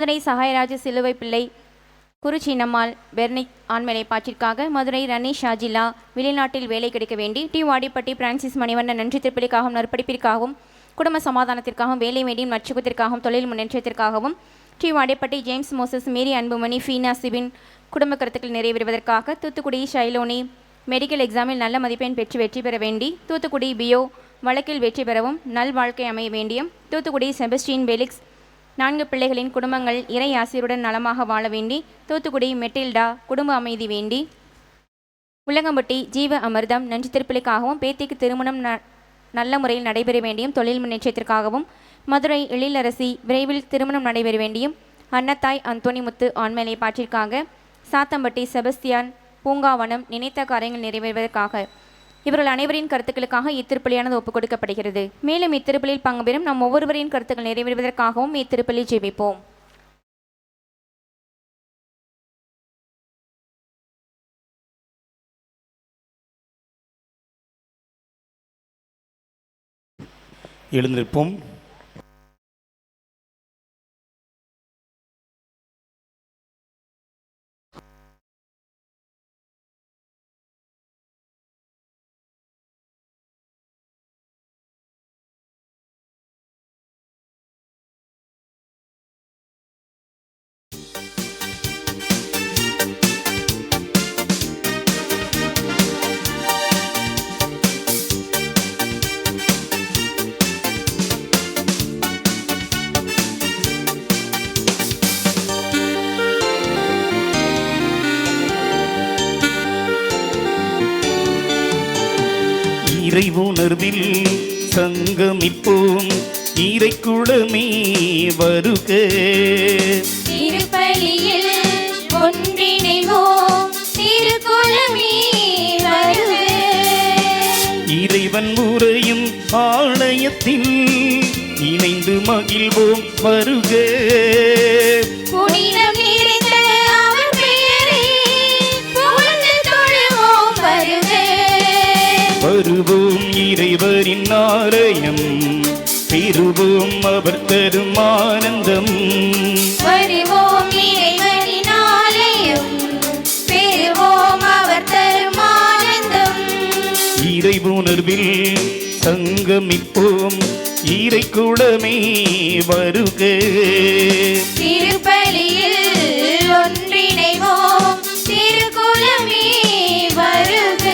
மதுரை சகாயராஜ சிலுவை பிள்ளை குருச்சின்னம்மாள் பெர்னிக் ஆண்மலை பாற்றிற்காக மதுரை ரனீஷ் ஷாஜிலா வெளிநாட்டில் வேலை கிடைக்க வேண்டி டி வாடிப்பட்டி பிரான்சிஸ் மணிவண்ணன் நன்றி திருப்பலிக்காகவும் நற்படிப்பிற்காகவும் குடும்ப சமாதானத்திற்காகவும் வேலை வேண்டியும் நற்சுகத்திற்காகவும் தொழில் முன்னேற்றத்திற்காகவும் டி வாடிப்பட்டி ஜேம்ஸ் மோசஸ் மேரி அன்புமணி ஃபீனா சிபின் குடும்ப கருத்துக்கள் நிறைவேறுவதற்காக தூத்துக்குடி ஷைலோனி மெடிக்கல் எக்ஸாமில் நல்ல மதிப்பெண் பெற்று வெற்றி பெற வேண்டி தூத்துக்குடி பியோ வழக்கில் வெற்றி பெறவும் நல் வாழ்க்கை அமைய வேண்டியும் தூத்துக்குடி செபஸ்டின் பெலிக்ஸ் 4 பிள்ளைகளின் குடும்பங்கள் இறை ஆசிரியருடன் நலமாக வாழ வேண்டி தூத்துக்குடி மெட்டில்டா குடும்ப அமைதி வேண்டி உலகம்பட்டி ஜீவ அமிர்தம் நன்றி திருப்பலிக்காகவும் பேத்திக்கு திருமணம் நல்ல முறையில் நடைபெற வேண்டியும் தொழில் முன்னேற்றத்திற்காகவும் மதுரை எழிலரசி விரைவில் திருமணம் நடைபெற வேண்டியும் அன்னத்தாய் அந்தோணிமுத்து ஆண்மலை பாற்றிற்காக சாத்தம்பட்டி செபஸ்தியான் பூங்காவனம் நினைத்த காரியங்கள் நிறைவேறுவதற்காக இவர்கள் அனைவரின் கருத்துக்களுக்காக இத்திருப்பலியானது ஒப்புக் கொடுக்கப்படுகிறது. மேலும் இத்திருப்பலியில் பங்கு பெறும் நம் ஒவ்வொருவரின் கருத்துக்கள் நிறைவேறுவதற்காகவும் இத்திருப்பலி ஜெபிப்போம். எழுந்திருப்போம். இறைவுணர்வில் சங்கமிப்போம் இறைக்குளமே வருக. திருப்பலியில் ஒன்றிணைவோம் திருக்குளமே வருக. இறைவன் உரையும் ஆலயத்தில் இணைந்து மகிழ்வோம் வருக. புனிதம் நிறைந்த அவர் பெயரை புகழ்ந்து தொழுவோம் வருக. வருவோம் இறைவரின் ஆலயம் பெறுவோம் அவர் தரும் ஆனந்தம். வருவோம் இறைவனின் ஆலயம் பெறுவோம் அவர் தரும் ஆனந்தம். இறைவுணர்வில் சங்கமிப்போம் இறைக்குளமே வருக. திருப்பலியில் ஒன்றிணைவோம் திருக்குளமே வருக.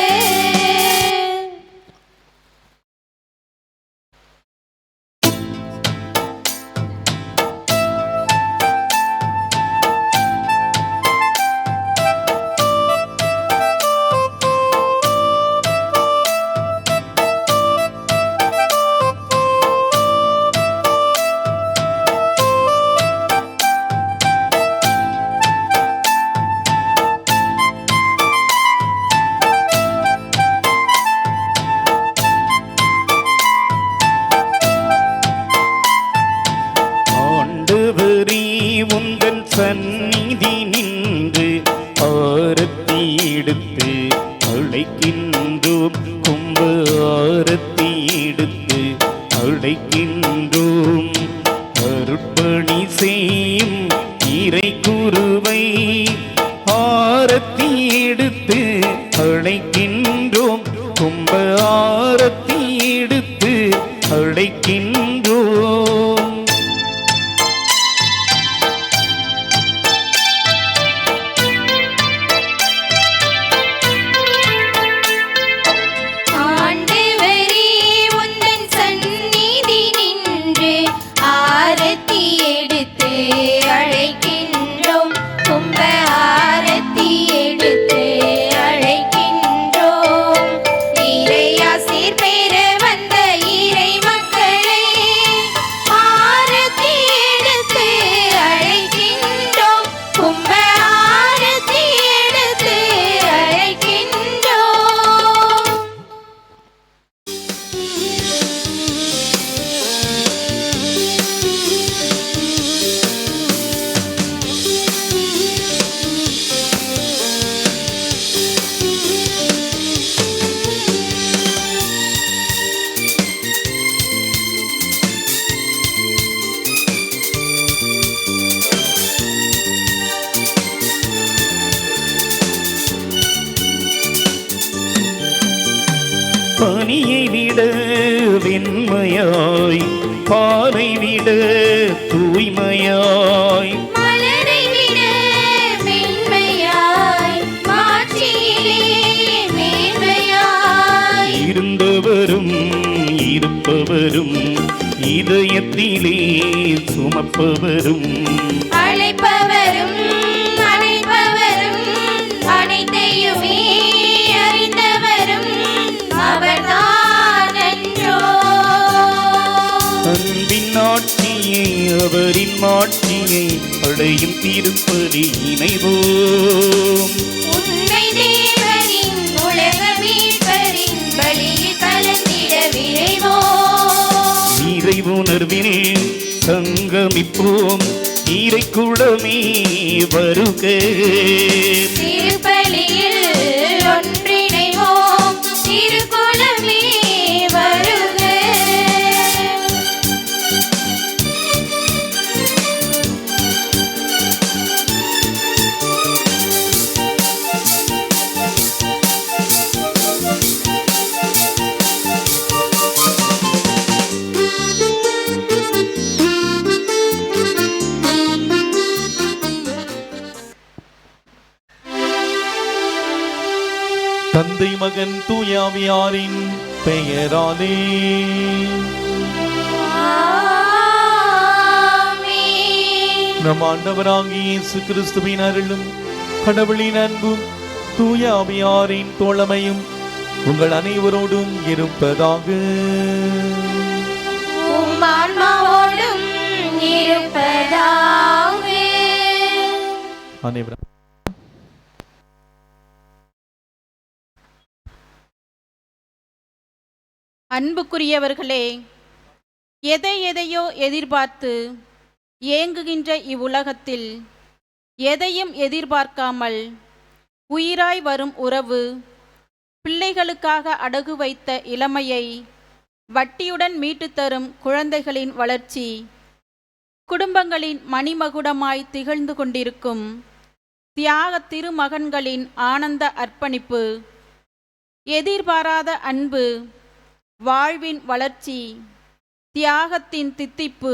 உந்தன் சந்நிதி நின்று ஆரத்தி எடுத்து அழைக்கின்றோம். கும்ப ஆரத்தி எடுத்து அழைக்கின்றோம். அருட்பணி செய்யும் இறை குருவை ஆரத்தி எடுத்து அழைக்கின்றோம். கும்ப ஆரத்தி எடுத்து அழைக்கின்றோம். பேர் வெண்மையாய், பாலை விட தூய்மையாய், மலரை விட மென்மையாய், மாட்சியிலே மேன்மையாய், இருந்தவரும் இருப்பவரும் இதயத்திலே சுமப்பவரும், அழைப்பவரும் அழைப்பவரும் அனைத்தையுமே அறிந்தவரும் அவர்தான் அன்றோ. அன்பின் ஆட்சியை அவரின் மாட்சியை அடையும் திருப்பலி இணைவோம். உன்னை தேவனின் உலக மீட்பரின் பலியில் கலந்திட விரைவோம். இறைவுணர்வில் சங்கமிப்போம், இறைக்குடமே வருக. திருப்பலியில் ஒன்றிணைவோம், திருக்குலமே வருக. தந்தை மகன் தூயாவியாரின் பெயராலே ஆமென். நம் ஆண்டவராகிய இயேசு கிறிஸ்துவின் அருளும் கடவுளின் அன்பும் தூயாவியாரின் தோழமையும் உங்கள் அனைவரோடும் இருப்பதாக. உம் ஆன்மாவோடும் இருப்பதாக. அனைவரும் அன்புக்குரியவர்களே, எதையோ எதிர்பார்த்து ஏங்குகின்ற இவ்வுலகத்தில் எதையும் எதிர்பார்க்காமல் உயிராய் வரும் உறவு, பிள்ளைகளுக்காக அடகு வைத்த இளமையை வட்டியுடன் மீட்டுத் தரும் குழந்தைகளின் வளர்ச்சி, குடும்பங்களின் மணிமகுடமாய் திகழ்ந்து கொண்டிருக்கும் தியாக திருமகன்களின் ஆனந்த அர்ப்பணிப்பு, எதிர்பாராத அன்பு, வாழ்வின் வளர்ச்சி, தியாகத்தின் தித்திப்பு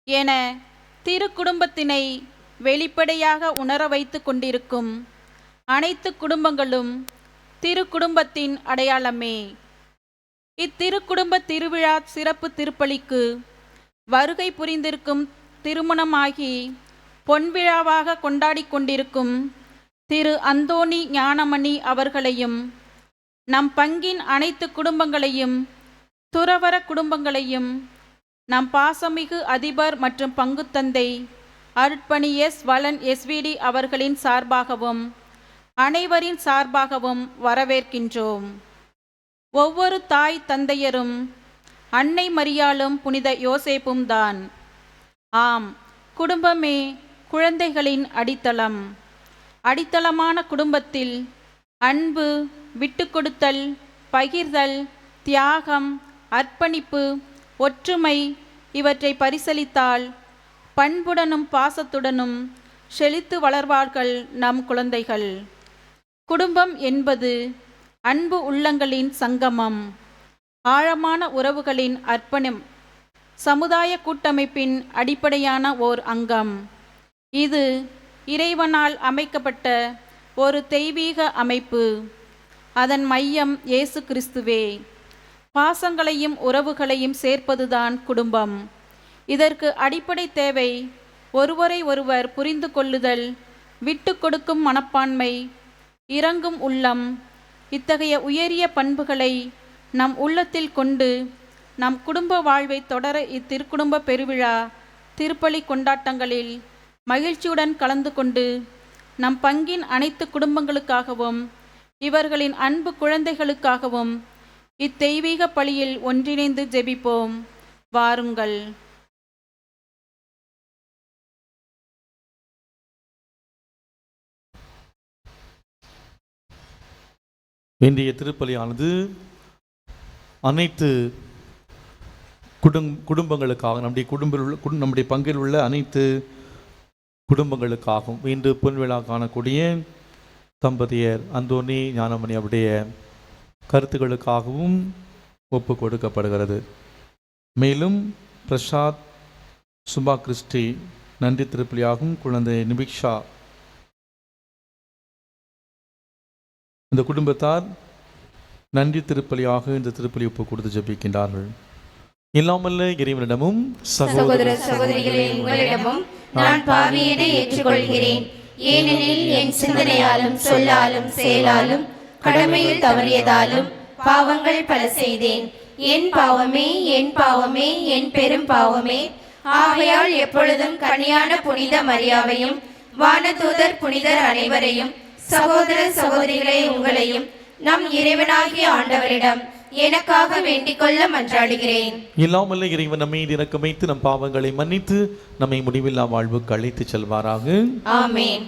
என திருக்குடும்பத்தினை வெளிப்படையாக உணர வைத்து கொண்டிருக்கும் அனைத்து குடும்பங்களும் திருக்குடும்பத்தின் அடையாளமே. இத்திருக்குடும்ப திருவிழா சிறப்பு திருப்பலிக்கு வருகை புரிந்திருக்கும் திருமணமாகி பொன்விழாவாக கொண்டாடி கொண்டிருக்கும் திரு அந்தோணி ஞானமணி அவர்களையும், நம் பங்கின் அனைத்து குடும்பங்களையும், துறவற குடும்பங்களையும், நம் பாசமிகு அதிபர் மற்றும் பங்குத்தந்தை அருட்பணி எஸ். வளன் எஸ்விடி அவர்களின் சார்பாகவும் அனைவரின் சார்பாகவும் வரவேற்கின்றோம். ஒவ்வொரு தாய் தந்தையரும் அன்னை மரியாளும் புனித யோசேப்பும் தான். ஆம், குடும்பமே குழந்தைகளின் அடித்தளம். அடித்தளமான குடும்பத்தில் அன்பு, விட்டுக்கொடுத்தல், பகிர்தல், தியாகம், அர்ப்பணிப்பு, ஒற்றுமை இவற்றை பரிசளித்தால் பண்புடனும் பாசத்துடனும் செழித்து வளர்வார்கள் நம் குழந்தைகள். குடும்பம் என்பது அன்பு உள்ளங்களின் சங்கமம், ஆழமான உறவுகளின் அர்ப்பணம், சமுதாய கூட்டமைப்பின் அடிப்படையான ஓர் அங்கம். இது இறைவனால் அமைக்கப்பட்ட ஒரு தெய்வீக அமைப்பு. அதன் மையம் இயேசு கிறிஸ்துவே. பாசங்களையும் உறவுகளையும் சேர்ப்பதுதான் குடும்பம். இதற்கு அடிப்படை தேவை ஒருவரை ஒருவர் புரிந்து கொள்ளுதல், விட்டு கொடுக்கும் மனப்பான்மை, இரங்கும் உள்ளம். இத்தகைய உயரிய பண்புகளை நம் உள்ளத்தில் கொண்டு நம் குடும்ப வாழ்வை தொடர இத்திருக்குடும்ப பெருவிழா திருப்பலி கொண்டாட்டங்களில் மகிழ்ச்சியுடன் கலந்து கொண்டு நம் பங்கின் அனைத்து குடும்பங்களுக்காகவும் இவர்களின் அன்பு குழந்தைகளுக்காகவும் இத்தெய்வீக பலியில் ஒன்றிணைந்து ஜெபிப்போம். வாருங்கள். இன்றைய திருப்பலியானது அனைத்து குடும்பங்களுக்காக, நம்முடைய பங்கில் உள்ள அனைத்து குடும்பங்களுக்காகவும், இன்று பொன்விழா காணக்கூடிய தம்பதியர் அந்தோணி ஞானமணி அவருடைய கருத்துக்களுக்காகவும், ஒப்பு கொடுக்கப்படுகிறது. மேலும் பிரசாத் சுபா கிறிஸ்டி நன்றி திருப்பலியாகும். குழந்தை நிபிக்ஷா இந்த குடும்பத்தார் நன்றி திருப்பலியாக இந்த திருப்பலி ஒப்பு கொடுத்து ஜெபிக்கின்றார்கள். இல்லாமல்ல இறைவனிடமும் சகோதர சகோதரிகளே, உங்களிடமும் நான் பாவியனை ஏற்றுக்கொள்கிறேன். ஏனெனில் என் சிந்தனையாலும் சொல்லாலும் செயலாலும் கடமையில் தவறியதாலும் பாவங்கள் பல செய்தேன். என் பாவமே, என் பாவமே, என் பெரும் பாவமே. ஆகையால் எப்பொழுதும் கனியான புனித மரியாவையும் வானதூதர் புனிதர் அனைவரையும் சகோதர சகோதரிகளே உங்களையும் நம் இறைவனாகிய ஆண்டவரிடம் எனக்காக வேண்டிக் கொள்ள மன்றாடுகிறேன். இல்லாமல்ல இறைவன் நம்மை இரக்கம் வைத்து நம் பாவங்களை மன்னித்து நம்மை முடிவில்லா வாழ்வுக்கு அழைத்து செல்வாராக. ஆமென்.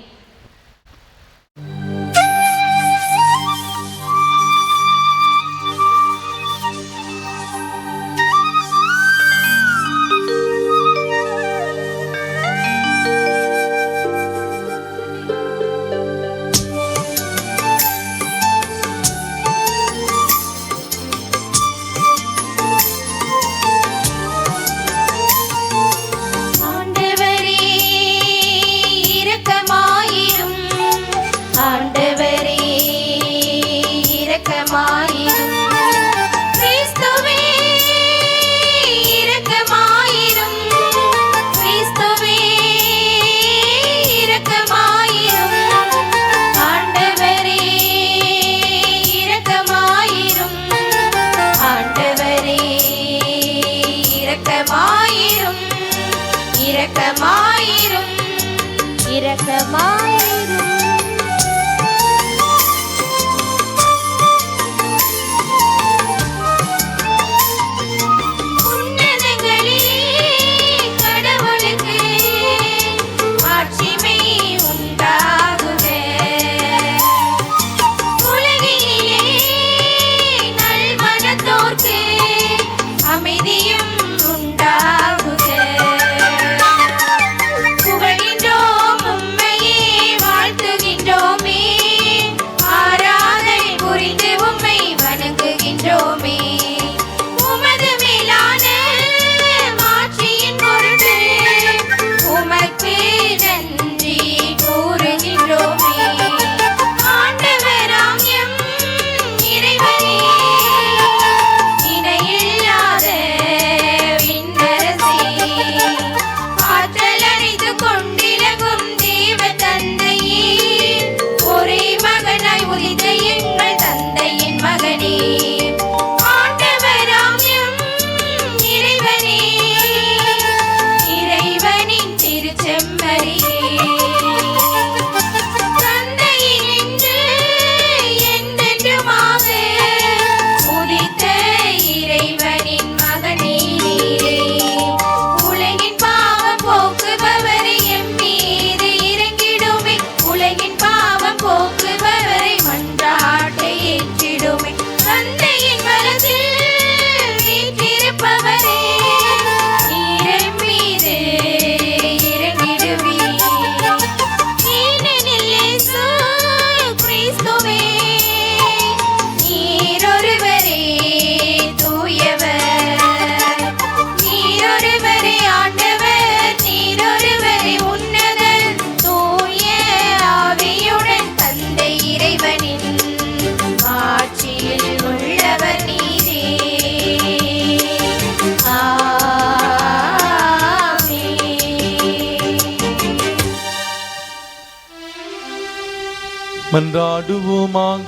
மன்றாடுவோமாக.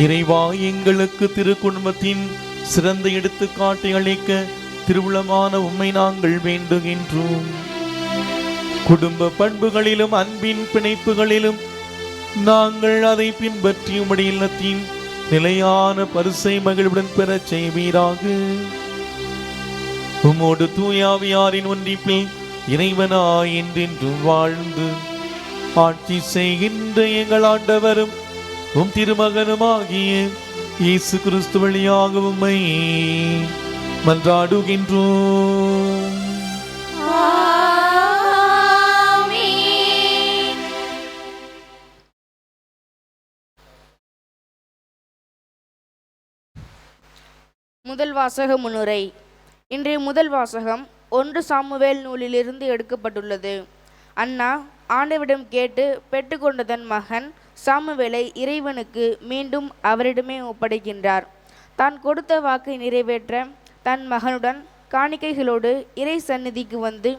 இறைவா, எங்களுக்கு திரு குடும்பத்தின் சிறந்த எடுத்துக்காட்டை அளிக்க திருவுளமான உம்மை நாங்கள் வேண்டுகின்றோம். குடும்ப பண்புகளிலும் அன்பின் பிணைப்புகளிலும் நாங்கள் அதை பின்பற்றி உம்முடைய இல்லத்தின் நிலையான பரிசை மகிழ்வுடன் பெறச் செய்வீராக. உம்மோடு தூயாவியாரின் ஒன்றிப்பில் இறைவனாய் என்றென்றும் வாழ்ந்து ஆட்சி செய்கின்ற எங்கள் ஆண்டவரும் உம் திருமகனுமாகிய இயேசு கிறிஸ்து வழியாக உம்மை மன்றாடுகின்றோம். முதல் வாசக முன்னுரை. இன்றைய முதல் வாசகம் 1 சாமுவேல் நூலிலிருந்து எடுக்கப்பட்டுள்ளது. அன்னா ஆண்டவரிடம் கேட்டு பெற்றுக்கொண்ட தன் மகன் சாமுவேலை இறைவனுக்கு மீண்டும் அவரிடமே ஒப்படைக்கின்றார். தான் கொடுத்த வாக்கை நிறைவேற்ற தன் மகனுடன் காணிக்கைகளோடு இறை சந்நிதிக்கு வந்து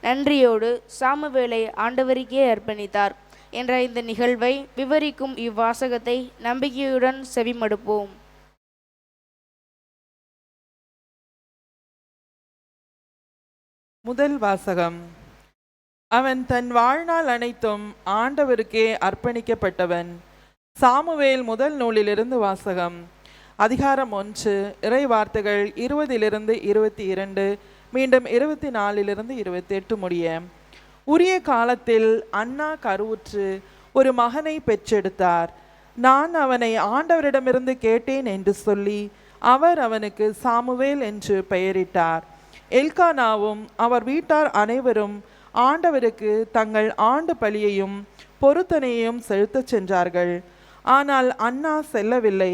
நன்றியோடு சாமுவேலை ஆண்டவருக்கே அர்ப்பணித்தார் என்ற இந்த நிகழ்வை விவரிக்கும் இவ்வாசகத்தை நம்பிக்கையுடன் செவிமடுப்போம். முதல் வாசகம். அவன் தன் வாழ்நாள் அனைத்தும் ஆண்டவருக்கே அர்ப்பணிக்கப்பட்டவன். சாமுவேல் முதல் நூலிலிருந்து வாசகம். அதிகாரம் 1, இறை வார்த்தைகள் 20 22, மீண்டும் 24 28 முடிய. உரிய காலத்தில் அன்னா கருவுற்று ஒரு மகனை பெற்றெடுத்தார். நான் அவனை ஆண்டவரிடமிருந்து கேட்டேன் என்று சொல்லி அவர் அவனுக்கு சாமுவேல் என்று பெயரிட்டார். எல்கானாவும் அவர் வீட்டார் அனைவரும் ஆண்டவருக்கு தங்கள் ஆண்டு பலியையும் பொருத்தனையையும் செலுத்தச் சென்றார்கள். ஆனால் அன்னா செல்லவில்லை.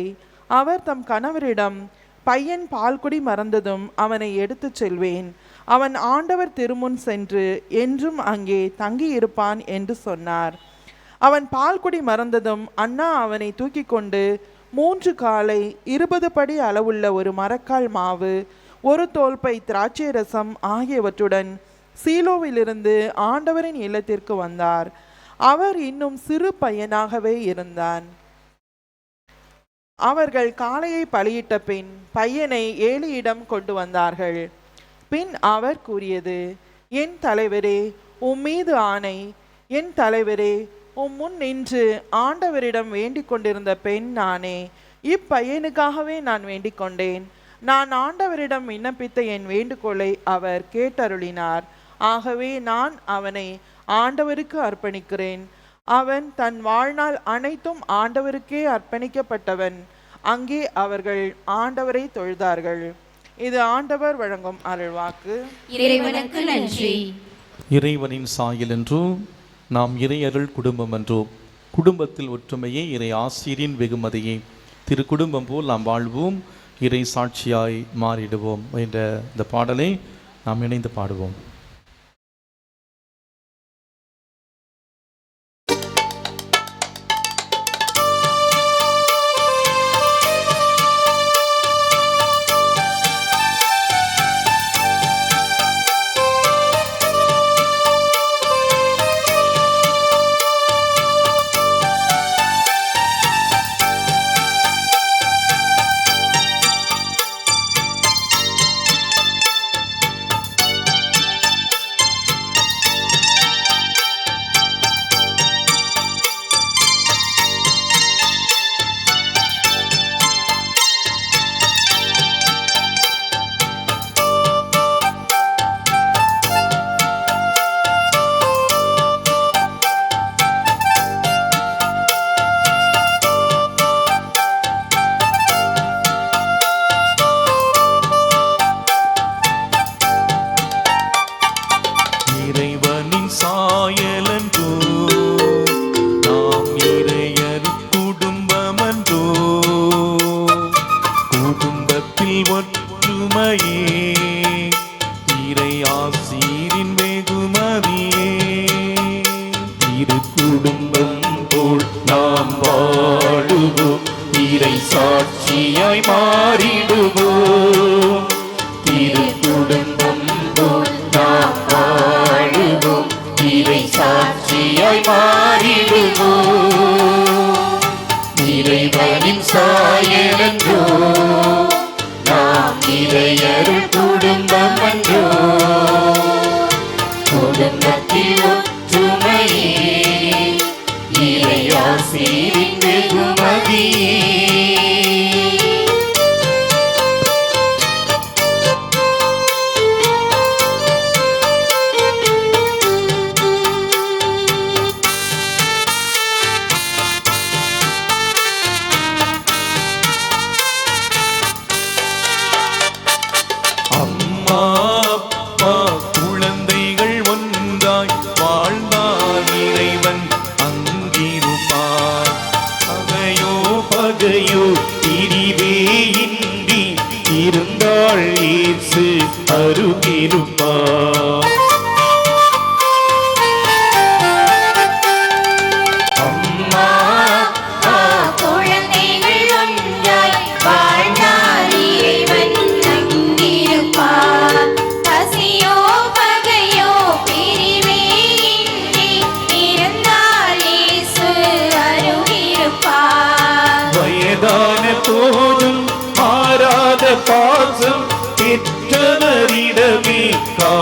அவர் தம் கணவரிடம், பையன் பால்குடி மறந்ததும் அவனை எடுத்துச் செல்வேன், அவன் ஆண்டவர் திருமுன் சென்று என்றும் அங்கே தங்கியிருப்பான் என்று சொன்னார். அவன் பால்குடி மறந்ததும் அன்னா அவனை தூக்கி கொண்டு 3 காலை 20 படி அளவுள்ள ஒரு மரக்கால் மாவு, ஒரு தோல்பை திராட்சை ரசம் ஆகியவற்றுடன் சீலோவிலிருந்து ஆண்டவரின் இல்லத்திற்கு வந்தார். அவர் இன்னும் சிறு பையனாகவே இருந்தான். அவர்கள் காளையை பலியிட்ட பின் பையனை ஏலியிடம் கொண்டு வந்தார்கள். பின் அவர் கூறியது, என் தலைவரே, உம்மீது ஆணை, என் தலைவரே, முன் நின்று ஆண்டவரிடம் வேண்டிக் கொண்டிருந்த பெண் நானே. இப்பையனுக்காகவே நான் வேண்டிக் கொண்டேன். நான் ஆண்டவரிடம் விண்ணப்பித்த என் வேண்டுகோளை அவர் கேட்டருளினார். ஆகவே நான் அவனை ஆண்டவருக்கு அர்ப்பணிக்கிறேன். அவன் தன் வாழ்நாள் அனைத்தும் ஆண்டவருக்கே அர்ப்பணிக்கப்பட்டவன். அங்கே அவர்கள் ஆண்டவரை தொழுதார்கள். இது ஆண்டவர் வழங்கும் அருள்வாக்கு. இறைவனுக்கு நன்றி. இறைவனின் சாயல் என்றோ நாம் இறை அருள் குடும்பம் என்றோ, குடும்பத்தில் ஒற்றுமையே இறை ஆசிரியின் வெகுமதியே. திரு குடும்பம் போல் நாம் வாழ்வோம், இறை சாட்சியாய் மாறிடுவோம் என்ற இந்த பாடலை நாம் இணைந்து பாடுவோம். சாட்சியாய் மாறிடுவோம். திரு குடும்பம் போல் நாம் வாழுவோம். இறை சாட்சியாய் மாறிடுவோம். இறைவனின் சாயலன்றோ நாம் இறையருள் குடும்பம் என்றோ. குடும்பத்தில் ஒற்றுமையே இறையாசிரின் வெகுமதியே.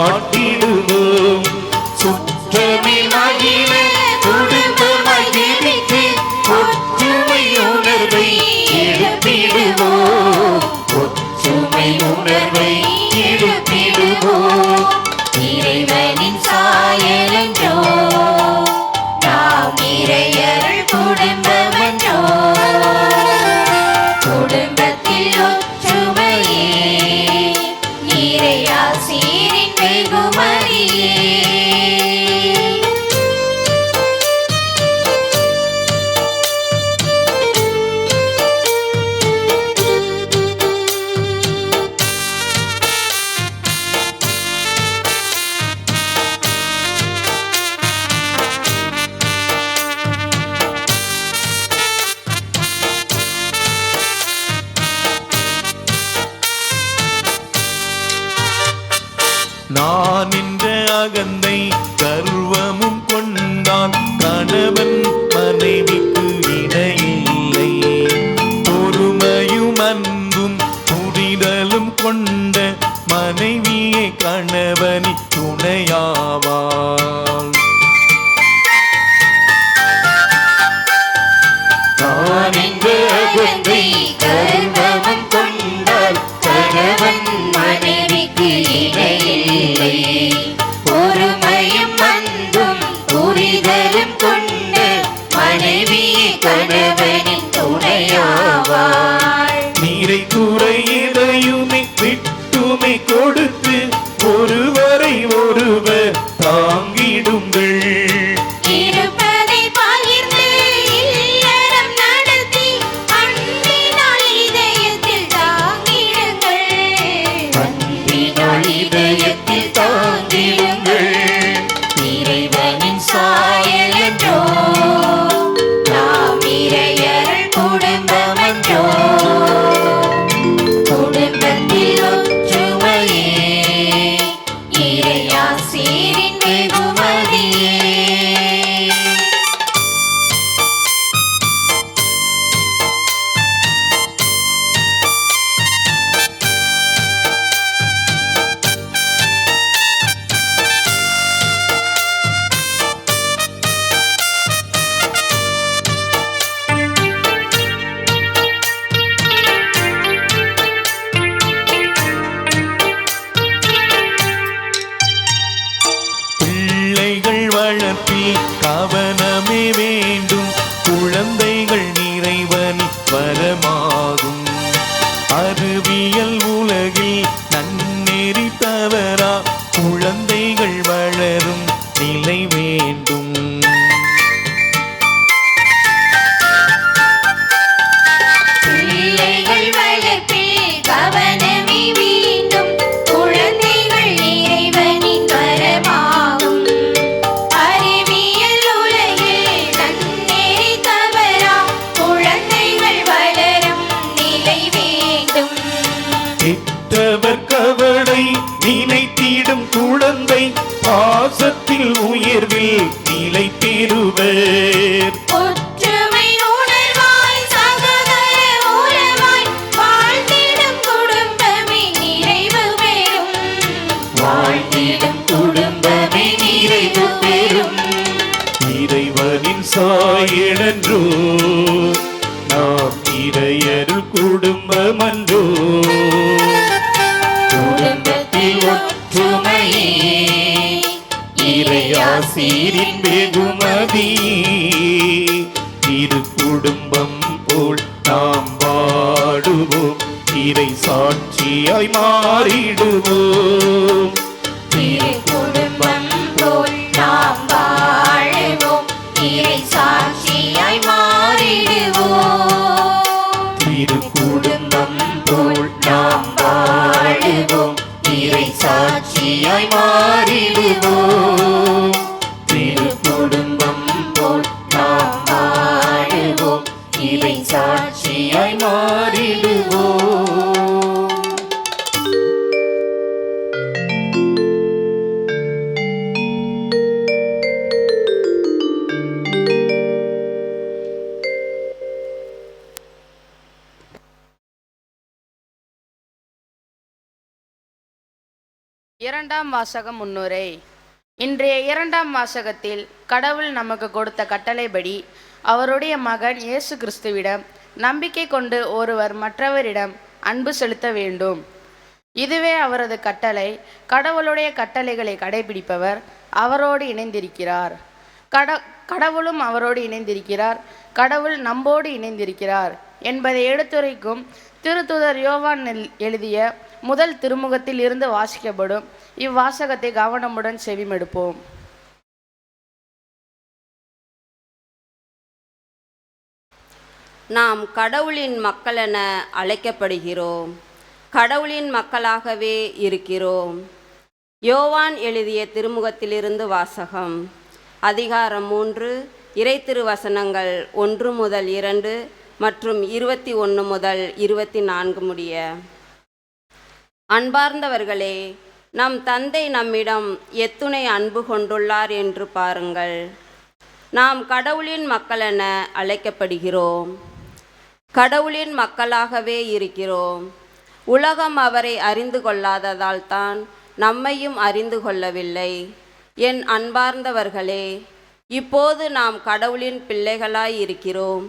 பாட்டிடுவோம். சுற்றமே மகிழ குடும்பமாய் ஜெபித்து ஒற்றுமை உணர்வை எழுப்பிடுவோம். ஒற்றுமை உணர்வை எழுப்பிடுவோம். இறைவனின் சாயலன்றோ நாம் இறையருள் குடும்பமன்றோ. குடும்பத்தில் ஒற்றுமையே இறையாசீரின் வெகுமதியே. நான் என்ற அகந்தை கர்வமும் கொண்டால் கணவன் மனைவிக்கு இணையில்லை. பொறுமையும் அன்பும் புரிதலும் கொண்ட மனைவியே கணவனி துணையாவாள். நான் என்ற அகந்தை கர்வமும் கொண்டால் கணவன் மனைவிக்கு இணையில்லை. பொறுமையும் அன்பும் புரிதலும் கொண்ட மனைவியே கணவனின் துணையாவாள். நீரை குறை எதையுமே விட்டுமை கொடுத்து ஒருவரை ஒருவர் தாங்கிடுங்கள். இருப்பதை பகிர்ந்து இல்லறம் நடத்தி அன்பினால் இதயத்தில் தாங்கிடுங்கள். அன்பினால் இதயத்தில் தாங்கிடுங்கள். இறைவனின் சாயலன்றோ நாம் இறையருள் குடும்பமன்றோ. குடும்பத்தில் ஒற்றுமையே இறையாசீரின் வெகுமதியே. பிள்ளைகள் வளர்ப்பில் கவனமே வேண்டும். குழந்தைகள் நிறைவனி வரமாகும். அறிவியல் உலகில் நன்னெறி தவறா குழந்தைகள் வளரும் நிலை வேண்டும். பிள்ளைகள் வளர்ப்பில் கவனமே வேண்டும். குழந்தைகள் இறைவனின் வரமாகும். அறிவியல் உலகில் நன்னெறி தவறா குழந்தைகள் வளரும் நிலை வேண்டும். கெட்டவர் கவலை நினைத்திடும் குழந்தை பாசத்தில் உயர்வில் நிலை பெறுவர். ஒற்றுமை உணர்வாய் சகோதர உறவாய் வாழ்ந்திடும் குடும்பமே நிறைவு பெறும். வாழ்ந்திடும் குடும்பமே நிறைவு பெறும். இறைவனின் சாயலன்றோ நாம் இறையருள் குடும்பமன்றோ. குடும்பத்தில் ஒற்றுமையே இறையாசீரின் வெகுமதியே. இரு குடும்பம் போல் நாம் வாடுவோம். இறை சாட்சியாய் மாறிடுவோம். திரு குடும்பம் போல் நாம் வாழுவோம். இறை சாட்சியாய் மாறிடுவோம். திரு குடும்பம் போல் நாம் வாழுவோம். இறை சாட்சியாய் மாறிடுவோம். திரு குடும்பம் போல் நாம் வாழுவோம். இறை சாட்சியாய் மாறிடுவோம். இரண்டாம் வாசகம் முன்னுரை. இன்றைய இரண்டாம் வாசகத்தில் கடவுள் நமக்கு கொடுத்த கட்டளைப்படி அவருடைய மகன் இயேசு கிறிஸ்துவிடம் நம்பிக்கை கொண்டு ஒருவர் மற்றவரிடம் அன்பு செலுத்த வேண்டும். இதுவே அவரது கட்டளை. கடவுளுடைய கட்டளைகளை கடைபிடிப்பவர் அவரோடு இணைந்திருக்கிறார். கடவுளும் அவரோடு இணைந்திருக்கிறார். கடவுள் நம்மோடு இணைந்திருக்கிறார் என்பதை எடுத்துரைக்கும் திருத்தூதர் யோவான் எழுதிய முதல் திருமுகத்தில் இருந்து வாசிக்கப்படும் இவ்வாசகத்தை கவனமுடன் செவிமெடுப்போம். நாம் கடவுளின் மக்களென அழைக்கப்படுகிறோம். கடவுளின் மக்களாகவே இருக்கிறோம். யோவான் எழுதிய திருமுகத்திலிருந்து வாசகம். அதிகாரம் 3, இறை திருவசனங்கள் 1 முதல் 2 மற்றும் 21 முதல் 24 முடிய. அன்பார்ந்தவர்களே, நம் தந்தை நம்மிடம் எத்துணை அன்பு கொண்டுள்ளார் என்று பாருங்கள். நாம் கடவுளின் மக்களென அழைக்கப்படுகிறோம். கடவுளின் மக்களாகவே இருக்கிறோம். உலகம் அவரை அறிந்து கொள்ளாததால் தான் நம்மையும் அறிந்து கொள்ளவில்லை. என் அன்பார்ந்தவர்களே, இப்போது நாம் கடவுளின் பிள்ளைகளாய் இருக்கிறோம்.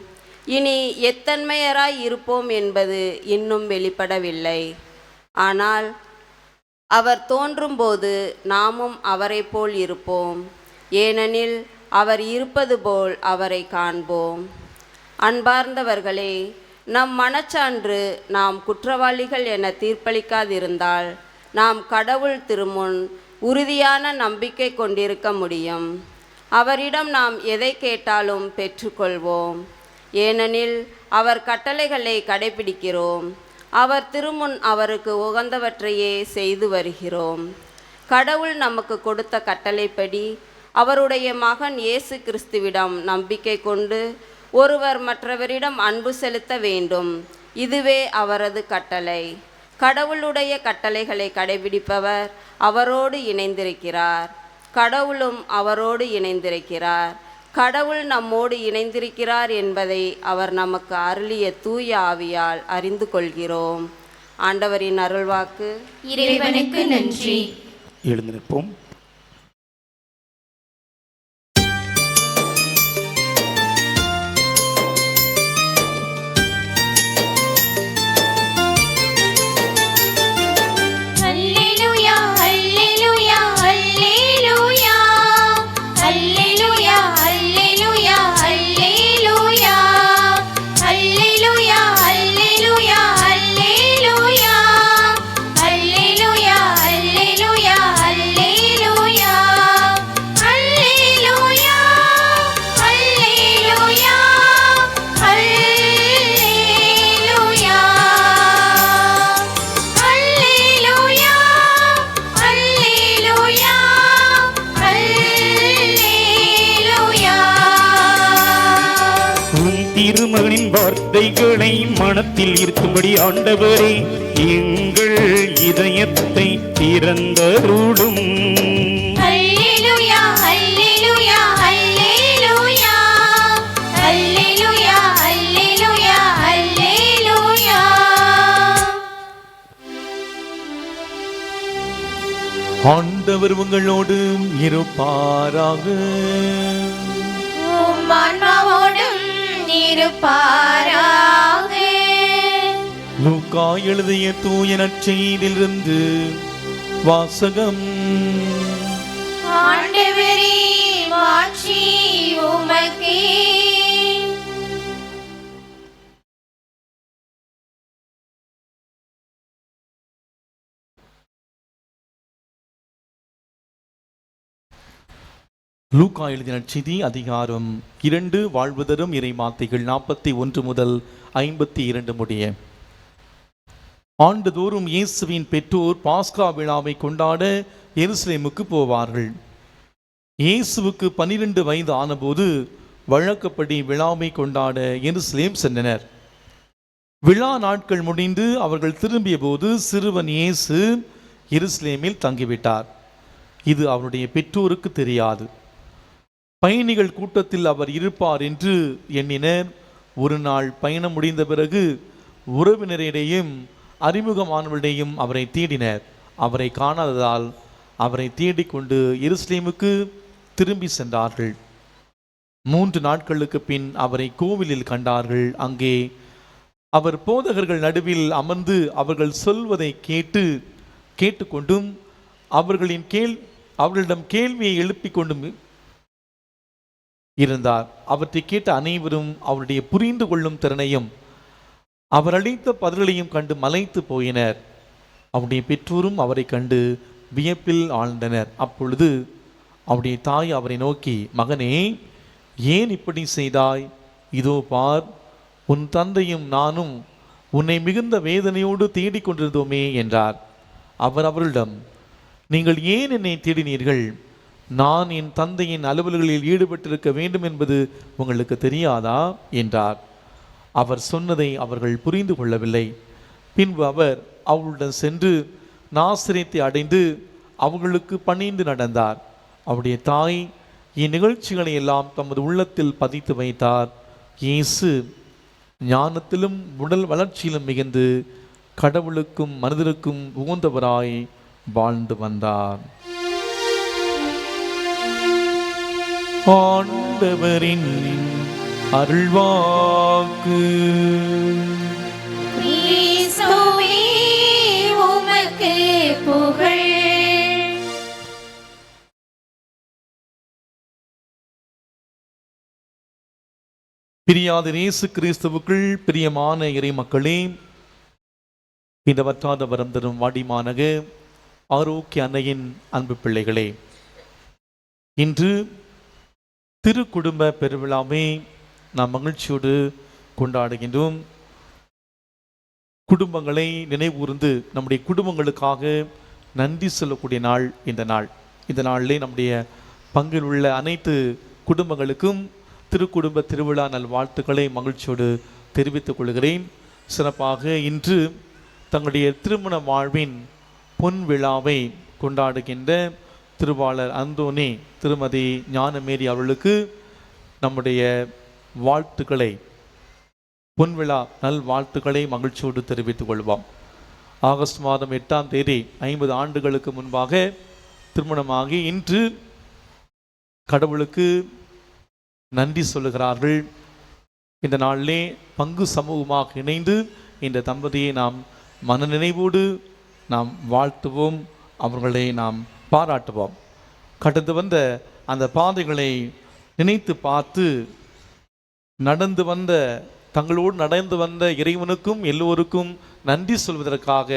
இனி எத்தன்மையராய் இருப்போம் என்பது இன்னும் வெளிப்படவில்லை. ஆனால் அவர் தோன்றும்போது நாமும் அவரை போல் இருப்போம். ஏனெனில் அவர் இருப்பது போல் அவரை காண்போம். அன்பார்ந்தவர்களே, நம் மனச்சான்று நாம் குற்றவாளிகள் என தீர்ப்பளிக்காதிருந்தால் நாம் கடவுள் திருமுன் உறுதியான நம்பிக்கை கொண்டிருக்க முடியும். அவரிடம் நாம் எதை கேட்டாலும் பெற்றுக்கொள்வோம். ஏனெனில் அவர் கட்டளைகளை கடைபிடிக்கிறோம். அவர் திருமுன் அவருக்கு உகந்தவற்றையே செய்து வருகிறோம். கடவுள் நமக்கு கொடுத்த கட்டளைப்படி அவருடைய மகன் இயேசு கிறிஸ்துவிடம் நம்பிக்கை கொண்டு ஒருவர் மற்றவரிடம் அன்பு செலுத்த வேண்டும். இதுவே அவரது கட்டளை. கடவுளுடைய கட்டளைகளை கடைபிடிப்பவர் அவரோடு இணைந்திருக்கிறார். கடவுளும் அவரோடு இணைந்திருக்கிறார். கடவுள் நம்மோடு இணைந்திருக்கிறார் என்பதை அவர் நமக்கு அருளிய தூய ஆவியால் அறிந்து கொள்கிறோம். ஆண்டவரின் அருள்வாக்கு. இறைவனுக்கு நன்றி. எழுந்து நிற்போம். திருமகனின் வார்த்தைகளை மனத்தில் இருக்கும்படி ஆண்டவரே எங்கள் இதயத்தை திறந்தருளும். அல்லேலூயா அல்லேலூயா அல்லேலூயா அல்லேலூயா அல்லேலூயா அல்லேலூயா. ஆண்டவர் உங்களோடு இருப்பாராக. உம் ஆன்மாவோடும் இருப்பாராக. லூக்கா எழுதிய தூய நற்செய்தியிலிருந்து வாசகம். ஆண்டவரே, மாட்சி உமக்கே. லூக்கா எழுதிய நற்செய்தி அதிகாரம் 2 வாழ்வு தரும் இறை வார்த்தைகள் 41 முதல் 52 முடிய. ஆண்டுதோறும் இயேசுவின் பெற்றோர் பாஸ்கா விழாவை கொண்டாட எருசலேமுக்கு போவார்கள். இயேசுவுக்கு 12 வயது ஆனபோது வழக்கப்படி விழாவை கொண்டாட எருசலேம் சென்றனர். விழா நாட்கள் முடிந்து அவர்கள் திரும்பிய போது சிறுவன் இயேசு எருசலேமில் தங்கிவிட்டார். இது அவருடைய பெற்றோருக்கு தெரியாது. பயணிகள் கூட்டத்தில் அவர் இருப்பார் என்று எண்ணினர். ஒரு நாள் பயணம் முடிந்த பிறகு உறவினரிடையும் அறிமுகமானவரிடையும் அவரை தேடினர். அவரை காணாததால் அவரை தேடிக்கொண்டு எருசலேமுக்கு திரும்பி சென்றார்கள். 3 நாட்களுக்கு பின் அவரை கோவிலில் கண்டார்கள். அங்கே அவர் போதகர்கள் நடுவில் அமர்ந்து அவர்கள் சொல்வதை கேட்டுக்கொண்டும் அவர்களிடம் கேள்வியை எழுப்பிக் கொண்டும் இருந்தார். அவற்றை கேட்ட அனைவரும் அவருடைய புரிந்து கொள்ளும் திறனையும் அவர் அளித்த பதில்களையும் கண்டு மலைத்து போயினர். அவருடைய பெற்றோரும் அவரை கண்டு வியப்பில் ஆழ்ந்தனர். அப்பொழுது அவருடைய தாய் அவரை நோக்கி, மகனே, ஏன் இப்படி செய்தாய்? இதோ பார், உன் தந்தையும் நானும் உன்னை மிகுந்த வேதனையோடு தேடிக்கொண்டிருந்தோமே என்றார். அவர் அவர்களிடம், நீங்கள் ஏன் என்னை தேடினீர்கள்? நான் என் தந்தையின் அலுவல்களில் ஈடுபட்டிருக்க வேண்டும் என்பது உங்களுக்கு தெரியாதா என்றார். அவர் சொன்னதை அவர்கள் புரிந்து கொள்ளவில்லை. பின்பு அவர் அவர்களுடன் சென்று நாசரேத்தை அடைந்து அவர்களுக்கு பணிந்து நடந்தார். அவருடைய தாய் இந்நிகழ்ச்சிகளை எல்லாம் தமது உள்ளத்தில் பதித்து வைத்தார். இயேசு ஞானத்திலும் உடல் வளர்ச்சியிலும் மிகுந்து கடவுளுக்கும் மனிதருக்கும் உகந்தவராய் வாழ்ந்து வந்தார். ஆண்டவரின் அருள்வாக்கு. கிறிஸ்துவே உமக்கு புகழ். பிரியாத இயேசு கிறிஸ்துவுக்குள் பிரியமான இறை மக்களே, இந்த வற்றாத வரம் தரும் வாடிமானக ஆரோக்கிய அன்னையின் அன்பு பிள்ளைகளே, இன்று திருக்குடும்ப பெருவிழாவை நாம் மகிழ்ச்சியோடு கொண்டாடுகின்றோம். குடும்பங்களை நினைவூர்ந்து நம்முடைய குடும்பங்களுக்காக நன்றி சொல்லக்கூடிய நாள் இந்த நாள். இந்த நாளிலே நம்முடைய பங்கில் உள்ள அனைத்து குடும்பங்களுக்கும் திருக்குடும்ப திருவிழா நல் வாழ்த்துக்களை மகிழ்ச்சியோடு தெரிவித்துக் கொள்கிறேன். சிறப்பாக இன்று தங்களுடைய திருமண வாழ்வின் பொன் விழாவை கொண்டாடுகின்ற திருவாளர் அந்தோனி, திருமதி ஞானமேரி அவர்களுக்கு நம்முடைய வாழ்த்துக்களை, பொன்விழா நல் வாழ்த்துக்களை மகிழ்ச்சியோடு தெரிவித்துக் கொள்வோம். ஆகஸ்ட் மாதம் 8ஆம் தேதி 50 ஆண்டுகளுக்கு முன்பாக திருமணமாகி இன்று கடவுளுக்கு நன்றி சொல்லுகிறார்கள். இந்த நாளிலே பங்கு சமூகமாக இணைந்து இந்த தம்பதியை நாம் மனநினைவோடு நாம் வாழ்த்துவோம், அவர்களை நாம் பாராட்டுவோம். கடந்து வந்த அந்த பாதைகளை நினைத்து பார்த்து தங்களோடு நடந்து வந்த இறைவனுக்கும் எல்லோருக்கும் நன்றி சொல்வதற்காக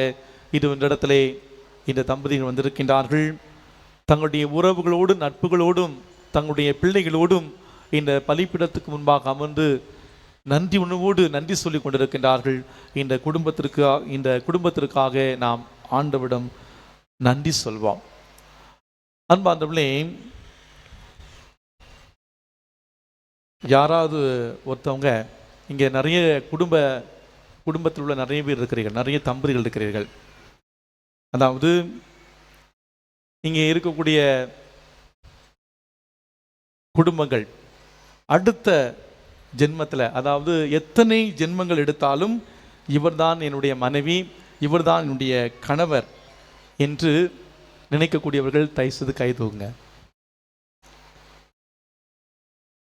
இது இந்த இடத்திலே இந்த தம்பதிகள் வந்திருக்கின்றார்கள். தங்களுடைய உறவுகளோடு நட்புகளோடும் தங்களுடைய பிள்ளைகளோடும் இந்த பலிப்பிடத்துக்கு முன்பாக அமர்ந்து நன்றி உணவோடு நன்றி சொல்லி கொண்டிருக்கின்றார்கள். இந்த குடும்பத்திற்காக நாம் ஆண்டவரிடம் நன்றி சொல்வோம். அன்பார்ந்தவர்களே, யாராவது ஒருத்தவங்க இங்கே நிறைய குடும்பத்தில் உள்ள நிறைய பேர் இருக்கிறீர்கள், நிறைய தம்பதிகள் இருக்கிறீர்கள். அதாவது இங்கே இருக்கக்கூடிய குடும்பங்கள் அடுத்த ஜென்மத்தில், அதாவது எத்தனை ஜென்மங்கள் எடுத்தாலும் இவர்தான் என்னுடைய மனைவி, இவர்தான் என்னுடைய கணவர் என்று நினைக்கக்கூடியவர்கள் தயவுசெய்து கை தூக்குங்க.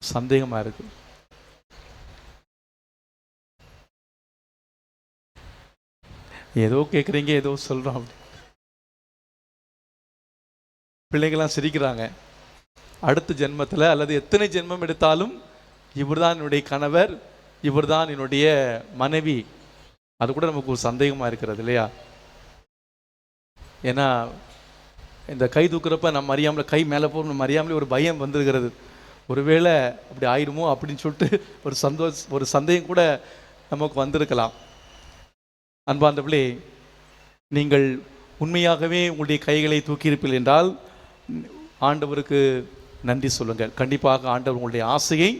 சந்தேகமா இருக்கு. ஏதோ கேட்குறீங்க, ஏதோ சொல்றோம். அப்படி பிள்ளைங்களாம் சிரிக்கிறாங்க. அடுத்த ஜென்மத்தில் அல்லது எத்தனை ஜென்மம் எடுத்தாலும் இவர்தான் என்னுடைய கணவர், இவர்தான் என்னுடைய மனைவி. அது கூட நமக்கு ஒரு சந்தேகமாக இருக்கிறது இல்லையா? ஏன்னா இந்த கை தூக்குறப்ப நம்ம அறியாமல் கை மேலே போகும், நம்ம அறியாமலே ஒரு பயம் வந்துருக்கிறது. ஒருவேளை அப்படி ஆயிடுமோ அப்படின்னு சொல்லிட்டு ஒரு சந்தேகம் கூட நமக்கு வந்திருக்கலாம். அன்பார்ந்தவர்களே, நீங்கள் உண்மையாகவே உங்களுடைய கைகளை தூக்கியிருப்பீர்கள் என்றால் ஆண்டவருக்கு நன்றி சொல்லுங்கள். கண்டிப்பாக ஆண்டவர் உங்களுடைய ஆசையை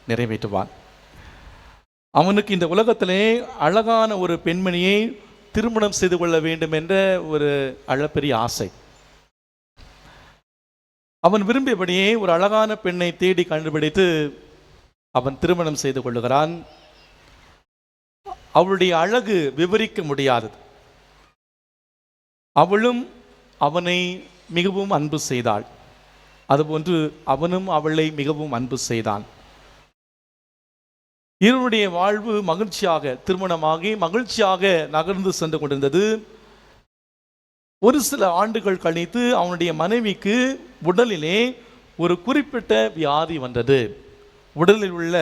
நிறைவேற்றுவார். அவனுக்கு இந்த உலகத்திலே அழகான ஒரு பெண்மணியை திருமணம் செய்து கொள்ள வேண்டும் என்ற ஒரு அளப்பெரிய ஆசை. அவன் விரும்பியபடியே ஒரு அழகான பெண்ணை தேடி கண்டுபிடித்து அவன் திருமணம் செய்து கொள்ளுகிறான். அவளுடைய அழகு விவரிக்க முடியாதது. அவளும் அவனை மிகவும் அன்பு செய்தாள். அதுபோன்று அவனும் அவளை மிகவும் அன்பு செய்தான். இருவருடைய வாழ்வு மகிழ்ச்சியாக திருமணமாகி மகிழ்ச்சியாக நகர்ந்து சென்று கொண்டிருந்தது. ஒரு சில ஆண்டுகள் கழித்து அவனுடைய மனைவிக்கு உடலிலே ஒரு குறிப்பிட்ட வியாதி வந்தது. உடலில் உள்ள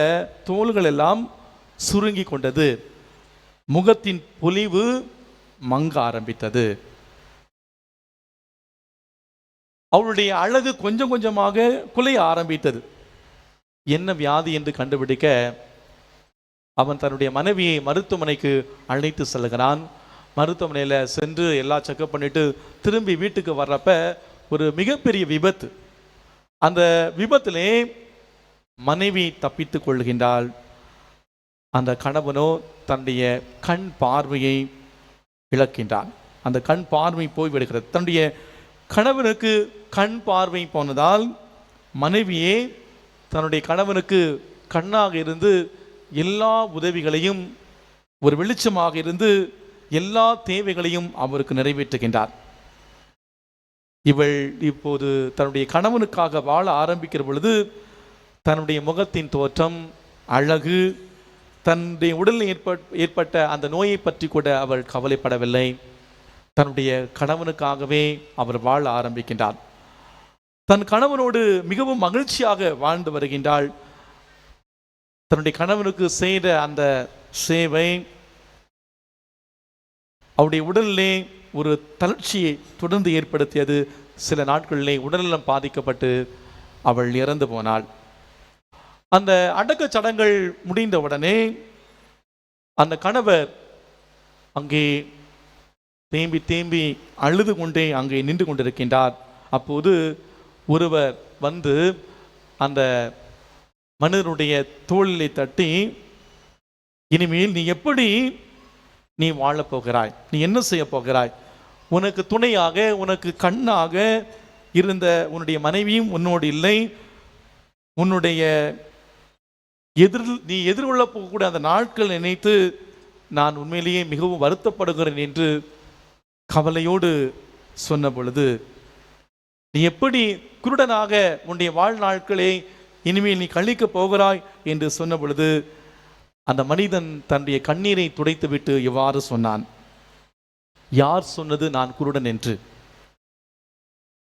தோள்கள் எல்லாம் சுருங்கி கொண்டது. முகத்தின் பொலிவு மங்க ஆரம்பித்தது. அவளுடைய அழகு கொஞ்சம் கொஞ்சமாக குலைய ஆரம்பித்தது. என்ன வியாதி என்று கண்டுபிடிக்க அவன் தன்னுடைய மனைவியை மருத்துவமனைக்கு அழைத்து செல்கிறான். மருத்துவமனையில் சென்று எல்லாம் செக்கப் பண்ணிட்டு திரும்பி வீட்டுக்கு வர்றப்ப ஒரு மிகப்பெரிய விபத்து. அந்த விபத்திலே மனைவி தப்பித்து கொள்கின்றாள். அந்த கணவனோ தன்னுடைய கண் பார்வையை இழக்கின்றான். அந்த கண் பார்வை போய்விடுகிறது. தன்னுடைய கணவனுக்கு கண் பார்வை போனதால் மனைவியே தன்னுடைய கணவனுக்கு கண்ணாக இருந்து எல்லா உதவிகளையும், ஒரு வெளிச்சமாக இருந்து எல்லா தேவைகளையும் அவருக்கு நிறைவேற்றுகின்றார். இவள் இப்போது தன்னுடைய கணவனுக்காக வாழ ஆரம்பிக்கிற பொழுது தன்னுடைய முகத்தின் தோற்றம், அழகு, தன்னுடைய உடலில் ஏற்பட்ட அந்த நோயை பற்றி கூட அவள் கவலைப்படவில்லை. தன்னுடைய கணவனுக்காகவே அவர் வாழ ஆரம்பிக்கின்றார். தன் கணவனோடு மிகவும் மகிழ்ச்சியாக வாழ்ந்து வருகின்றாள். தன்னுடைய கணவனுக்கு செய்த அந்த சேவை அவருடைய உடலிலே ஒரு தளர்ச்சியை தொடர்ந்து ஏற்படுத்தியது. சில நாட்களிலே உடல்நலம் பாதிக்கப்பட்டு அவள் இறந்து போனாள். அந்த அடக்க சடங்குகள் முடிந்தவுடனே அந்த கணவர் அங்கே தேம்பி தேம்பி அழுது கொண்டே அங்கே நின்று கொண்டிருக்கின்றார். அப்போது ஒருவர் வந்து அந்த மனிதனுடைய தோளிலே தட்டி, இனிமேல் நீ எப்படி நீ வாழப் போகிறாய், நீ என்ன செய்ய போகிறாய், உனக்கு துணையாக உனக்கு கண்ணாக இருந்த உன்னுடைய மனைவியும் உன்னோடு இல்லை, உன்னுடைய நீ எதிர்கொள்ள போகக்கூடிய அந்த நாட்கள் நினைத்து நான் உண்மையிலேயே மிகவும் வருத்தப்படுகிறேன் என்று கவலையோடு சொன்ன பொழுது, நீ எப்படி குருடனாக உன்னுடைய வாழ்நாட்களை இனிமேல் நீ கழிக்கப் போகிறாய் என்று சொன்ன பொழுது அந்த மனிதன் தன்னுடைய கண்ணீரை துடைத்துவிட்டு இவ்வாறு சொன்னான், யார் சொன்னது நான் குருடன் என்று?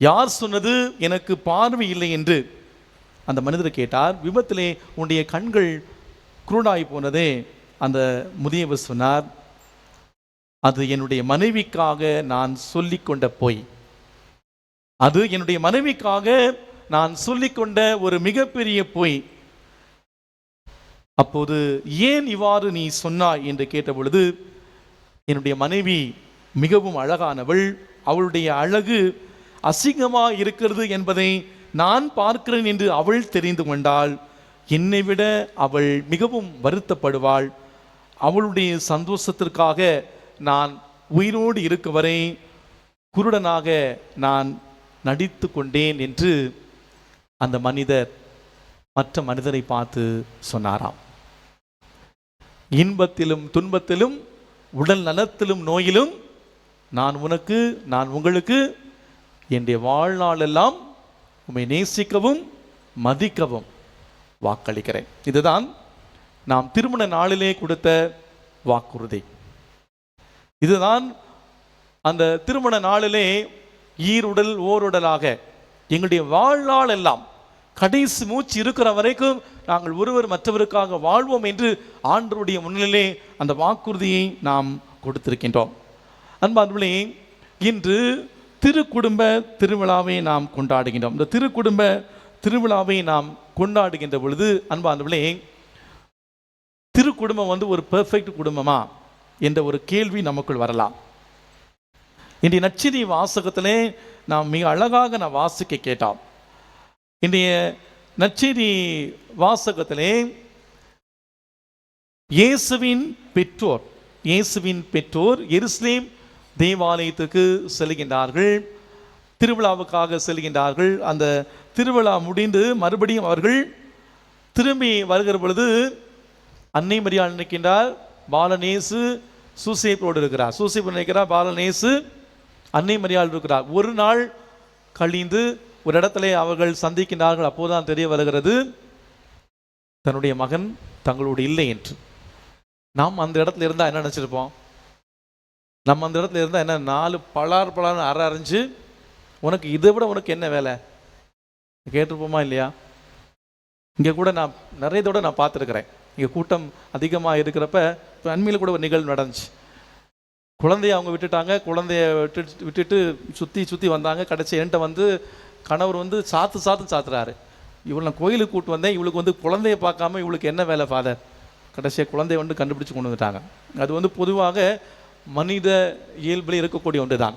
யார் சொன்னது எனக்கு பார்வை இல்லை என்று? அந்த மனிதர் கேட்டார். விபத்திலே உன்னுடைய கண்கள் குருடாய் போனதே. அந்த முதியவர் சொன்னார், அது என்னுடைய மனைவிக்காக நான் சொல்லிக்கொண்ட பொய். அது என்னுடைய மனைவிக்காக நான் சொல்லிக்கொண்ட ஒரு மிகப்பெரிய பொய். அப்போது ஏன் இவ்வாறு நீ சொன்னாய் என்று கேட்ட பொழுது, என்னுடைய மனைவி மிகவும் அழகானவள், அவளுடைய அழகு அசிங்கமாக இருக்கிறது என்பதை நான் பார்க்கிறேன் என்று அவள் தெரிந்து கொண்டாள். என்னை விட அவள் மிகவும் வருத்தப்படுவாள். அவளுடைய சந்தோஷத்திற்காக நான் உயிரோடு இருக்க வரை குருடனாக நான் நடித்து கொண்டேன் என்று அந்த மனிதர் மற்ற மனிதரை பார்த்து சொன்னாராம். இன்பத்திலும் துன்பத்திலும் உடல் நலத்திலும் நோயிலும் நான் உங்களுக்கு என்னுடைய வாழ்நாளெல்லாம் உம்மை நேசிக்கவும் மதிக்கவும் வாக்களிக்கிறேன். இதுதான் நாம் திருமண நாளிலே கொடுத்த வாக்குறுதி. இதுதான் அந்த திருமண நாளிலே ஈருடல் ஓருடலாக எங்களுடைய வாழ்நாள் எல்லாம் கடைசி மூச்சு இருக்கிற வரைக்கும் நாங்கள் ஒருவர் மற்றவருக்காக வாழ்வோம் என்று ஆண்டவருடைய முன்னிலே அந்த வாக்குறுதியை நாம் கொடுத்திருக்கின்றோம். அன்பானவர்களே, இன்று திருக்குடும்ப திருவிழாவை நாம் கொண்டாடுகின்றோம். இந்த திருக்குடும்ப திருவிழாவை நாம் கொண்டாடுகின்ற பொழுது அன்பானவர்களே, திருக்குடும்பம் ஒரு பெர்ஃபெக்ட் குடும்பமா என்ற ஒரு கேள்வி நமக்குள் வரலாம். இன்றைய நற்செய்தி வாசகத்திலே நாம் மிக அழகாக நான் வாசிக்க கேட்டோம். இன்றைய நற்செய்தி வாசகத்திலே இயேசுவின் பெற்றோர் எருசலேம் தேவாலயத்துக்கு செல்கின்றார்கள், திருவிழாவுக்காக செல்கின்றார்கள். அந்த திருவிழா முடிந்து மறுபடியும் அவர்கள் திரும்பி வருகிற பொழுது அன்னை மரியாள் நினைக்கின்றார், பாலநேசு சூசேப்போடு இருக்கிறார். சூசேப்பு நினைக்கிறார், பாலநேசு அன்னை மரியாள் இருக்கிறார். ஒரு நாள் கழிந்து ஒரு இடத்துல அவர்கள் சந்திக்கின்றார்கள். அப்போதுதான் தெரிய வருகிறது தன்னுடைய மகன் தங்களோடு இல்லை என்று. நாம் அந்த இடத்துல இருந்தால் என்ன நினச்சிருப்போம்? நம்ம அந்த இடத்துல இருந்தால் என்ன, 4 பலார்னு அரைஞ்சு உனக்கு இதை விட உனக்கு என்ன வேலை கேட்டிருப்போமா இல்லையா? இங்கே கூட நான் நிறைய தடவை நான் பார்த்துருக்குறேன். இங்கே கூட்டம் அதிகமாக இருக்கிறப்ப இப்போ அண்மையில் கூட ஒரு நிகழ்வு நடந்துச்சு. குழந்தைய அவங்க விட்டுட்டாங்க. குழந்தைய விட்டுட்டு சுற்றி வந்தாங்க. கடைசி என்கிட்ட வந்து கணவர் வந்து சாத்துறாரு. இவளை நான் கோயிலுக்கு கூப்பிட்டு வந்தேன், இவளுக்கு வந்து குழந்தைய பார்க்காம இவளுக்கு என்ன வேலை ஃபாதர்? கடைசியாக குழந்தைய வந்து கண்டுபிடிச்சு கொண்டு வந்துட்டாங்க. அது வந்து பொதுவாக மனித இயல்பில் இருக்கக்கூடிய ஒன்று தான்.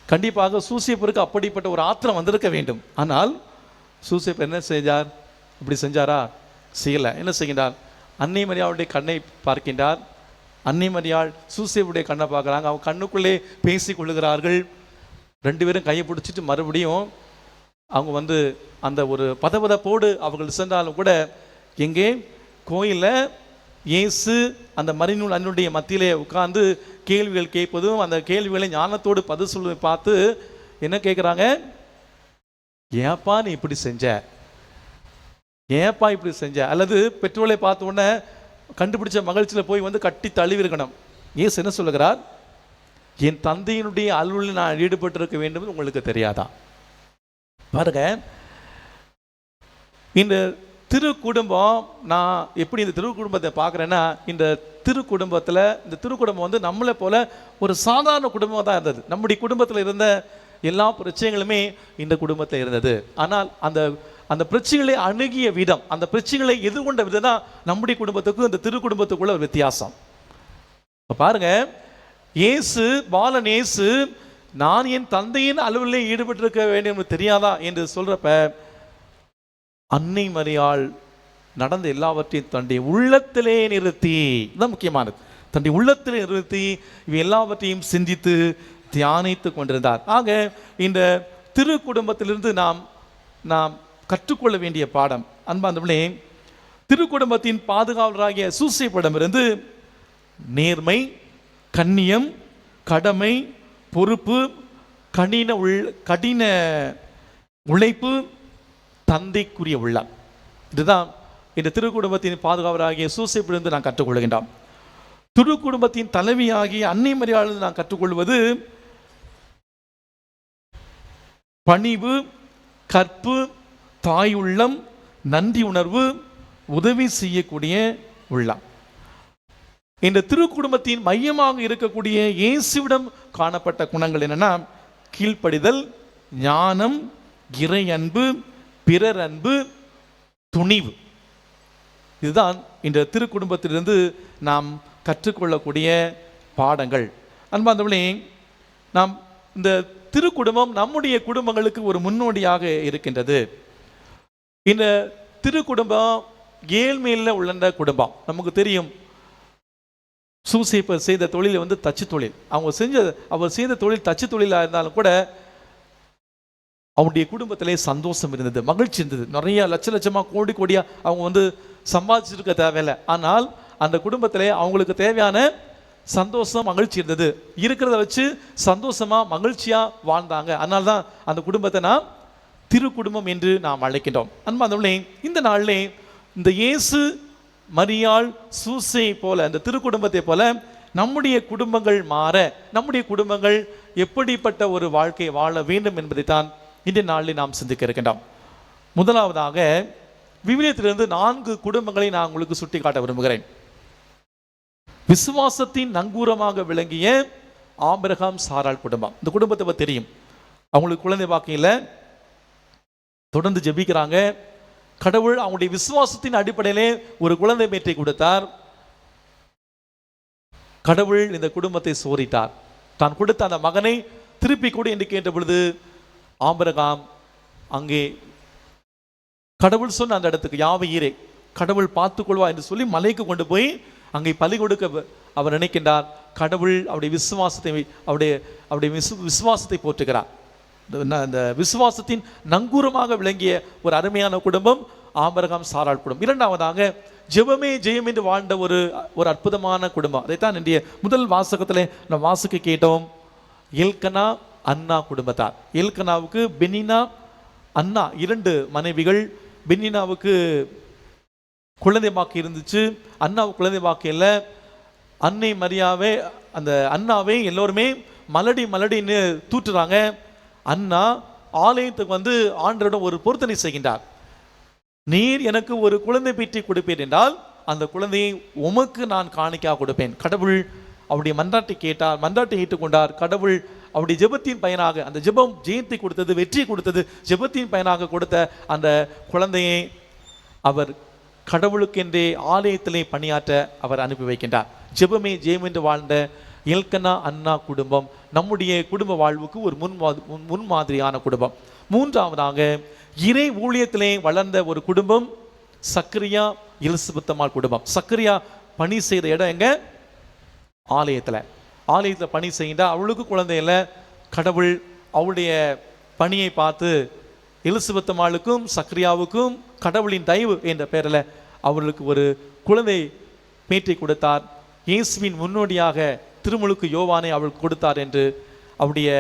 கண்டிப்பாக சூசேப்பருக்கு அப்படிப்பட்ட ஒரு ஆத்திரம் வந்திருக்க வேண்டும். ஆனால் சூசேப்பர் என்ன செஞ்சார்? இப்படி செஞ்சாரா? செய்யலை. என்ன செய்கின்றார்? அன்னை மரியாளுடைய கண்ணை பார்க்கின்றார். அன்னை மரியாள் சூசேப்புடைய கண்ணை பார்க்குறாங்க. அவங்க கண்ணுக்குள்ளே பேசி கொள்ளுகிறார்கள். 2 பேரும் கையை பிடிச்சிட்டு மறுபடியும் அவங்க வந்து அந்த ஒரு பதபதப்போடு அவர்கள் சென்றாலும் கூட எங்கே கோயிலில் இயேசு அந்த மறைநூல் அன்னுடைய மத்தியிலே உட்கார்ந்து கேள்விகள் கேட்பதும் அந்த கேள்விகளை ஞானத்தோடு பதில் சொல்வதை பார்த்து என்ன கேட்குறாங்க? ஏப்பா நீ இப்படி செஞ்ச, ஏப்பா இப்படி செஞ்ச? அல்லது பெற்றோரை பார்த்த உடனே கண்டுபிடிச்ச மகிழ்ச்சியில் போய் வந்து கட்டி தழுவிருக்கணும். இயேசு என்ன சொல்லுகிறார்? என் தந்தையினுடைய அலுவலில் நான் ஈடுபட்டிருக்க வேண்டும் உங்களுக்கு தெரியாதா? பாருங்க, இந்த திரு குடும்பம், நான் எப்படி இந்த திரு குடும்பத்தை பார்க்குறேன்னா, இந்த திரு குடும்பம் வந்து நம்மளை போல ஒரு சாதாரண குடும்பம் தான் இருந்தது. நம்முடைய குடும்பத்தில் இருந்த எல்லா பிரச்சனைகளுமே இந்த குடும்பத்தில் இருந்தது. ஆனால் அந்த பிரச்சனைகளை அணுகிய விதம், அந்த பிரச்சனைகளை எதிர்கொண்ட விதம் தான் நம்முடைய குடும்பத்துக்கும் இந்த திரு குடும்பத்துக்குள்ள ஒரு வித்தியாசம். பாருங்க, பாலன் இயேசு நான் என் தந்தையின் அலுவலிலே ஈடுபட்டிருக்க வேண்டும் தெரியாதா என்று சொல்றப்ப, அன்னை மரியாள் நடந்த எல்லாவற்றையும் தன்னுடைய உள்ளத்திலே நிறுத்தி, இதுதான் முக்கியமானது, தன்னுடைய உள்ளத்திலே நிறுத்தி இவை எல்லாவற்றையும் சிந்தித்து தியானித்து கொண்டிருந்தார். ஆக இந்த திரு குடும்பத்திலிருந்து நாம் கற்றுக்கொள்ள வேண்டிய பாடம், அன்பார்ந்தவர்களே, திரு குடும்பத்தின் பாதுகாவலராகிய சூசேப்பிடமிருந்து நேர்மை, கண்ணியம், கடமை, பொறுப்பு, கடின உழைப்பு, தந்தைக்குரிய உள்ளம், இதுதான் இந்த திரு குடும்பத்தின் பாதுகாவலராகிய சூசேப்பிலிருந்து நான் கற்றுக்கொள்கின்றோம். திரு குடும்பத்தின் தலைவியாகிய அன்னை மரியாளிலிருந்து நான் கற்றுக்கொள்வது பணிவு, கற்பு, தாய் உள்ளம், நன்றி உணர்வு, உதவி செய்யக்கூடிய உள்ளம். இந்த திரு குடும்பத்தின் மையமாக இருக்கக்கூடிய இயேசுவிடம் காணப்பட்ட குணங்கள் என்னன்னா, கீழ்ப்படிதல், ஞானம், இறை அன்பு, பிறர் அன்பு, துணிவு. இதுதான் இந்த திரு குடும்பத்திலிருந்து நாம் கற்றுக்கொள்ளக்கூடிய பாடங்கள். அன்பார்ந்தவர்களே, நாம் இந்த திரு குடும்பம் நம்முடைய குடும்பங்களுக்கு ஒரு முன்னோடியாக இருக்கின்றது. இந்த திரு குடும்பம் ஏழ்மையில் உள்ள குடும்பம். நமக்கு தெரியும், சூசேப்பர் செய்த தொழில் வந்து தச்சு தொழில். அவர் செய்த தொழில் தச்சு தொழிலாக இருந்தாலும் கூட அவனுடைய குடும்பத்திலே சந்தோஷம் இருந்தது, மகிழ்ச்சி இருந்தது. நிறைய லட்சமாக கோடியாக அவங்க வந்து சம்பாதிச்சிருக்க தேவையில்லை. ஆனால் அந்த குடும்பத்திலே அவங்களுக்கு தேவையான சந்தோஷம், மகிழ்ச்சி இருந்தது. இருக்கிறத வச்சு சந்தோஷமாக மகிழ்ச்சியாக வாழ்ந்தாங்க. அதனால தான் அந்த குடும்பத்தை நாம் திரு குடும்பம் என்று நாம் அழைக்கின்றோம். அன்பார்ந்தவர்களே, இந்த நாளிலே இந்த இயேசு, மரியாள், சூசை போல இந்த திரு குடும்பத்தை போல நம்முடைய குடும்பங்கள் மாற, நம்முடைய குடும்பங்கள் எப்படிப்பட்ட ஒரு வாழ்க்கை வாழ வேண்டும் என்பதைத்தான் இந்த நாளில் நாம் சிந்திக்க இருக்கின்றோம். முதலாவதாக விவிலியத்திலிருந்து 4 குடும்பங்களை நான் உங்களுக்கு சுட்டி காட்ட விரும்புகிறேன். விசுவாசத்தின் நங்கூரமாக விளங்கிய ஆபிரகாம், சாராள் குடும்பம். இந்த குடும்பத்தை பற்றி தெரியும். அவங்களுக்கு குழந்தை பாக்கியில தொடர்ந்து ஜெபிக்கிறாங்க. கடவுள் அவங்களுடைய விசுவாசத்தின் அடிப்படையிலே ஒரு குழந்தை பேற்றை கொடுத்தார். கடவுள் இந்த குடும்பத்தை சோரித்தார். தான் கொடுத்த அந்த மகனை திருப்பி கொடு என்று கேட்ட பொழுது ஆபிரகாம் அங்கே கடவுள் சொன்ன அந்த இடத்துக்கு, யாவையீரே, கடவுள் பார்த்துக்கொள்வா என்று சொல்லி மலைக்கு கொண்டு போய் அங்கே பலி கொடுக்க அவர் நினைக்கின்றார். கடவுள் அவருடைய விசுவாசத்தை போற்றுகிறார். அந்த விசுவாசத்தின் நங்கூரமாக விளங்கிய ஒரு அருமையான குடும்பம் ஆபிரகாம், சாராள் குடும்பம். இரண்டாவதாக ஜெபமே ஜெயம் என்று வாழ்ந்த ஒரு அற்புதமான குடும்பம். அதைத்தான் இன்றைய முதல் வாசகத்தில் நம்ம வாசிக்க கேட்டோம். எல்கனா, அன்னா குடும்பத்தார். எல்கனாவுக்கு பெனினா, அன்னா 2 மனைவிகள். பெனினாவுக்கு குழந்தை பாக்கி இருந்துச்சு, அண்ணாவுக்கு குழந்தை பாக்கி இல்லை. அன்னை மரியாவே அந்த அண்ணாவை எல்லோருமே மலடின்னு தூற்றுறாங்க. அண்ணா ஆலயத்துக்கு வந்து ஆண்டவரிடம் ஒரு பொருத்தனை செய்கின்றார். நீர் எனக்கு ஒரு குழந்தை பெற்றி கொடுப்பேன் என்றால் அந்த குழந்தையை உமக்கு நான் காணிக்கையாக கொடுப்பேன். கடவுள் அவருடைய மன்றாட்டை கேட்டார், மன்றாட்டை ஏற்றுக்கொண்டார். கடவுள் அவருடைய ஜெபத்தின் பயனாக, அந்த ஜெபம் ஜெயத்தை கொடுத்தது, வெற்றி கொடுத்தது. ஜெபத்தின் பயனாக கொடுத்த அந்த குழந்தையை அவர் கடவுளுக்கென்றே ஆலயத்திலே பணியாற்ற அவர் அனுப்பி வைக்கின்றார். ஜெபமே ஜெயம் என்று வாழ்ந்த எல்கனா அன்னா குடும்பம் நம்முடைய குடும்ப வாழ்வுக்கு ஒரு முன்மாதிரியான குடும்பம். 3ஆவதாக இறை ஊழியத்திலே வளர்ந்த ஒரு குடும்பம் சக்கரியா எலிசபெத் அம்மாள் குடும்பம். சக்கரியா பணி செய்த இடம் எங்க? ஆலயத்தில் பணி செய்கின்ற அவளுக்கு குழந்தை இல்லை. கடவுள் அவளுடைய பணியை பார்த்து எலிசபெத் அம்மாளுக்கும் சக்கரியாவுக்கும் கடவுளின் தயவு என்ற பெயரில் அவர்களுக்கு ஒரு குழந்தை பேட்டை கொடுத்தார். இயேசுவின் முன்னோடியாக திருமுழுக்கு யோவானை அவள் கொடுத்தார் என்று அவருடைய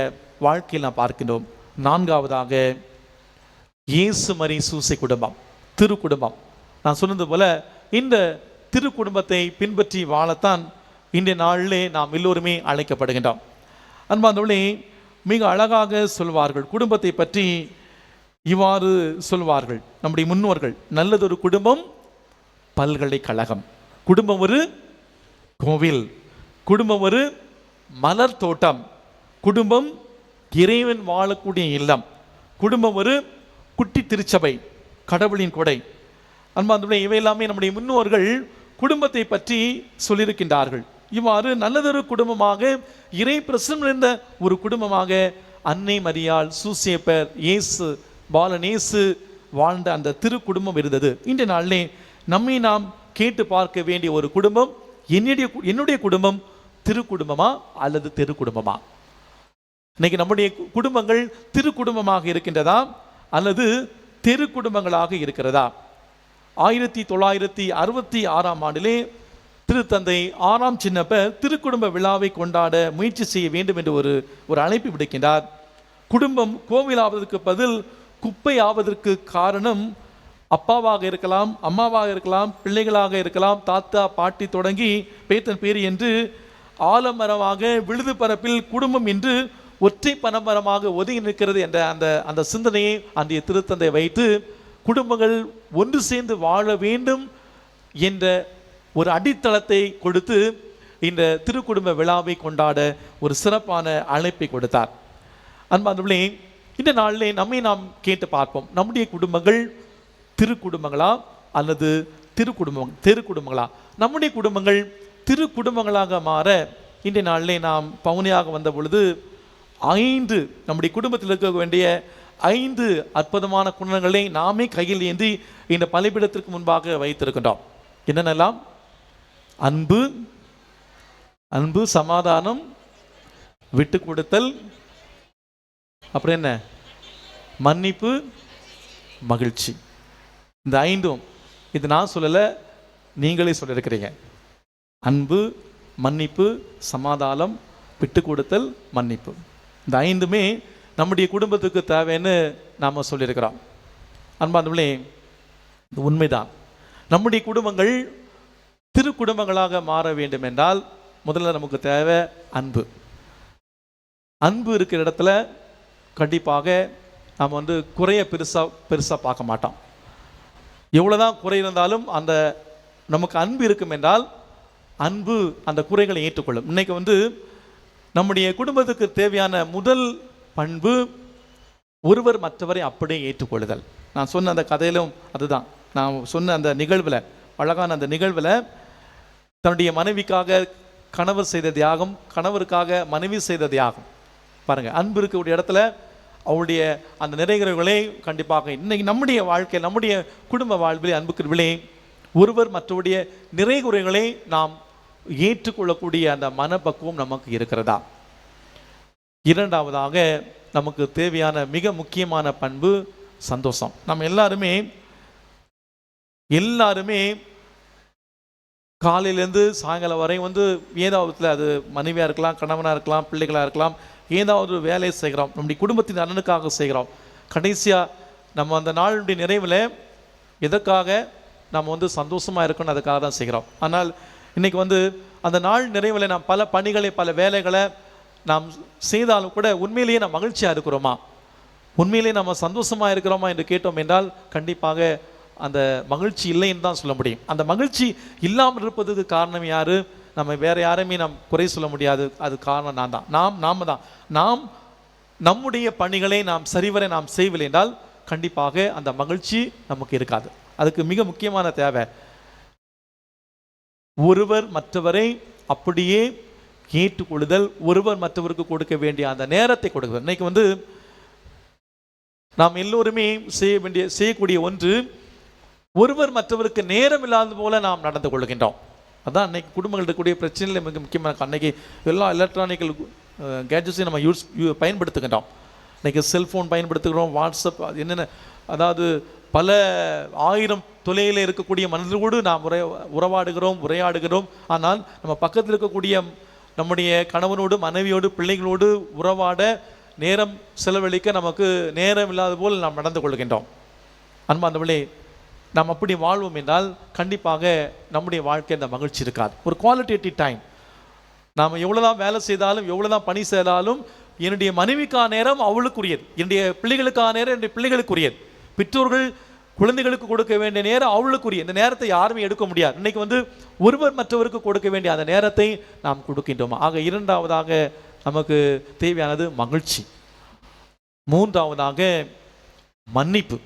வாழ்க்கையில் நாம் பார்க்கின்றோம். 4ஆவதாக இயேசு மரி சூசை குடும்பம், திரு குடும்பம். நான் சொன்னது போல இந்த திரு குடும்பத்தை பின்பற்றி வாழத்தான் இன்றைய நாளிலே நாம் எல்லோருமே அழைக்கப்படுகின்றோம். அன்பார்ந்தவர்களே, மிக அழகாக சொல்வார்கள் குடும்பத்தை பற்றி. இவ்வாறு சொல்வார்கள் நம்முடைய முன்னோர்கள், நல்லதொரு குடும்பம் பல்கலைக்கழகம், குடும்பம் ஒரு கோவில், குடும்பம் ஒரு மலர் தோட்டம், குடும்பம் இறைவன் வாழக்கூடிய இல்லம், குடும்பம் ஒரு குட்டி திருச்சபை, கடவுளின் கொடை. அன்பார்ந்தவர்களே, இவையெல்லாமே நம்முடைய முன்னோர்கள் குடும்பத்தை பற்றி சொல்லியிருக்கின்றார்கள். இவ்வாறு நல்லதொரு குடும்பமாக, இறை பிரசன்னம் இருந்த ஒரு குடும்பமாக அன்னை மரியாள், சூசேப்பர், இயேசு பாலனேசு வாழ்ந்த அந்த திரு குடும்பம் இருந்தது. இன்றைய நாளிலே நம்மை நாம் கேட்டு பார்க்க வேண்டிய ஒரு குடும்பம், என்னுடைய குடும்பம் திரு குடும்பமா அல்லது தெரு குடும்பமா? இன்னைக்கு நம்முடைய குடும்பங்கள் திரு குடும்பமாக இருக்கின்றதா அல்லது தெரு குடும்பங்களாக இருக்கிறதா? 1966ஆம் ஆண்டிலே திருத்தந்தை 6ஆம் சின்னப்பர் திருக்குடும்ப விழாவை கொண்டாட முயற்சி செய்ய வேண்டும் என்று ஒரு அழைப்பு விடுக்கின்றார். குடும்பம் கோவிலாவதற்கு பதில் குப்பை ஆவதற்கு காரணம் அப்பாவாக இருக்கலாம், அம்மாவாக இருக்கலாம், பிள்ளைகளாக இருக்கலாம், தாத்தா பாட்டி தொடங்கி பேத்தன் பேரி என்று ஆலமரமாக விழுது பரப்பில் குடும்பம் என்று ஒற்றை பரம்பரமாக ஒதுங்கி நிற்கிறது என்ற அந்த சிந்தனையை அன்றைய திருத்தந்தை வைத்து குடும்பங்கள் ஒன்று சேர்ந்து வாழ வேண்டும் என்ற ஒரு அடித்தளத்தை கொடுத்து இந்த திருக்குடும்ப விழாவை கொண்டாட ஒரு சிறப்பான அழைப்பை கொடுத்தார். அன்பார்ந்தவர்களே, இந்த நாளிலே நம்மை நாம் கேட்டு பார்ப்போம். நம்முடைய குடும்பங்கள் திரு குடும்பங்களா அல்லது தெரு குடும்பங்களா? நம்முடைய குடும்பங்கள் திரு குடும்பங்களாக மாற இன்றைய நாளிலே நாம் பவுனியாக வந்த பொழுது 5 நம்முடைய குடும்பத்தில் இருக்க வேண்டிய 5 அற்புதமான குணங்களை நாமே கையில் ஏந்தி இந்த பலிபீடத்திற்கு முன்பாக வைத்திருக்கின்றோம். என்னென்னலாம்? அன்பு, சமாதானம், விட்டு கொடுத்தல், அப்புறம் என்ன? மன்னிப்பு, மகிழ்ச்சி. இந்த 5ம் இது நான் சொல்லலை, நீங்களே சொல்லியிருக்கிறீங்க. அன்பு, மன்னிப்பு, சமாதானம், விட்டு கொடுத்தல், மன்னிப்பு. இந்த 5மே நம்முடைய குடும்பத்துக்கு தேவைன்னு நாம் சொல்லியிருக்கிறோம். அன்பார்ந்தவர்களே, இது உண்மைதான். நம்முடைய குடும்பங்கள் திரு குடும்பங்களாக மாற வேண்டும் என்றால் முதல்ல நமக்கு தேவை அன்பு. அன்பு இருக்கிற இடத்துல கண்டிப்பாக நாம் குறைய பெருசாக பார்க்க மாட்டோம். எவ்வளோதான் குறை இருந்தாலும் அந்த நமக்கு அன்பு இருக்கும் என்றால் அன்பு அந்த குறைகளை ஏற்றுக்கொள்ளும். இன்னைக்கு நம்முடைய குடும்பத்துக்கு தேவையான முதல் பண்பு ஒருவர் மற்றவரை அப்படியே ஏற்றுக்கொள்ளுதல். நான் சொன்ன அந்த கதையிலும் அதுதான். நான் சொன்ன அந்த நிகழ்வில், அழகான அந்த நிகழ்வில் தன்னுடைய மனைவிக்காக கணவர் செய்த தியாகம், கணவருக்காக மனைவி செய்த தியாகம் பாருங்கள். அன்பு இருக்கக்கூடிய இடத்துல அவருடைய அந்த நிறைகுறைகளை கண்டிப்பாக இன்னைக்கு நம்முடைய வாழ்க்கை, நம்முடைய குடும்ப வாழ்விலே அன்புக்குரியவர்களே, ஒருவர் மற்றவருடைய நிறைகுறைகளை நாம் ஏற்றுக்கொள்ளக்கூடிய அந்த மனப்பக்குவம் நமக்கு இருக்கிறதா? 2ஆவதாக நமக்கு தேவையான மிக முக்கியமான பண்பு சந்தோஷம். நம்ம எல்லாருமே காலையிலேருந்து சாயங்காலம் வரை ஏதாவது அது மனைவியாக இருக்கலாம், கணவனாக இருக்கலாம், பிள்ளைகளாக இருக்கலாம், ஏதாவது ஒரு வேலையை செய்கிறோம், நம்முடைய குடும்பத்தின் நலனுக்காக செய்கிறோம். கடைசியாக நம்ம அந்த நாளுடைய நிறைவில் எதற்காக நம்ம சந்தோஷமாக இருக்கணும், அதுக்காக தான் செய்கிறோம். ஆனால் இன்றைக்கி அந்த நாள் நிறைவில் நாம் பல பணிகளை பல வேலைகளை நாம் செய்தாலும் கூட உண்மையிலேயே நாம் மகிழ்ச்சியாக இருக்கிறோமா, உண்மையிலேயே நம்ம சந்தோஷமாக இருக்கிறோமா என்று கேட்டோம் என்றால் கண்டிப்பாக அந்த மகிழ்ச்சி இல்லைன்னு தான் சொல்ல முடியும். அந்த மகிழ்ச்சி இல்லாமல் இருப்பதுக்கு காரணம் யார்? நம்ம வேறு யாரையுமே நாம் குறை சொல்ல முடியாது. அது காரணம் நாம தான். நாம் நம்முடைய பணிகளை நாம் சரிவரை நாம் செய்யவில்லை என்றால் கண்டிப்பாக அந்த மகிழ்ச்சி நமக்கு இருக்காது. அதுக்கு மிக முக்கியமான தேவை ஒருவர் மற்றவரை அப்படியே ஏற்றுக்கொள்ளுதல், ஒருவர் மற்றவருக்கு கொடுக்க வேண்டிய அந்த நேரத்தை கொடுக்குதல். இன்னைக்கு நாம் எல்லோருமே செய்யக்கூடிய ஒன்று, ஒருவர் மற்றவருக்கு நேரம் இல்லாத போல நாம் நடந்து கொள்கின்றோம். அதான் அன்னைக்கு குடும்பங்கள் இருக்கக்கூடிய பிரச்சனையில் மிக முக்கியமான. அன்னைக்கு எல்லா எலக்ட்ரானிக்கல் கேட்ஜெட்ஸையும் நம்ம பயன்படுத்துகின்றோம். இன்றைக்கி செல்ஃபோன் பயன்படுத்துகிறோம், வாட்ஸ்அப், என்னென்ன, அதாவது பல ஆயிரம் தொலையில் இருக்கக்கூடிய மனிதர்களோடு நாம் உரையாடுகிறோம். ஆனால் நம்ம பக்கத்தில் இருக்கக்கூடிய நம்முடைய கணவனோடு மனைவியோடு பிள்ளைகளோடு உறவாட நேரம் செலவழிக்க நமக்கு நேரம் இல்லாத போல் நாம் நடந்து கொள்கின்றோம். அன்பார்ந்தவர்களே, நாம் அப்படி வாழ்வோம் என்றால் கண்டிப்பாக நம்முடைய வாழ்க்கை அந்த மகிழ்ச்சி இருக்காது. ஒரு குவாலிட்டேட்டிவ் டைம், நாம் எவ்வளோதான் வேலை செய்தாலும் எவ்வளோதான் பணி செய்தாலும் என்னுடைய மனைவிக்கான நேரம் அவளுக்குரியது, என்னுடைய பிள்ளைகளுக்கான நேரம் என்னுடைய பிள்ளைகளுக்குரியது, பெற்றோர்கள் குழந்தைகளுக்கு கொடுக்க வேண்டிய நேரம் அவளுக்குரிய. இந்த நேரத்தை யாருமே எடுக்க முடியாது. இன்னைக்கு ஒருவர் மற்றவருக்கு கொடுக்க வேண்டிய அந்த நேரத்தை நாம் கொடுக்கின்றோம். ஆக இரண்டாவதாக நமக்கு தேவையானது மகிழ்ச்சி. மூன்றாவதாக மன்னிப்பு.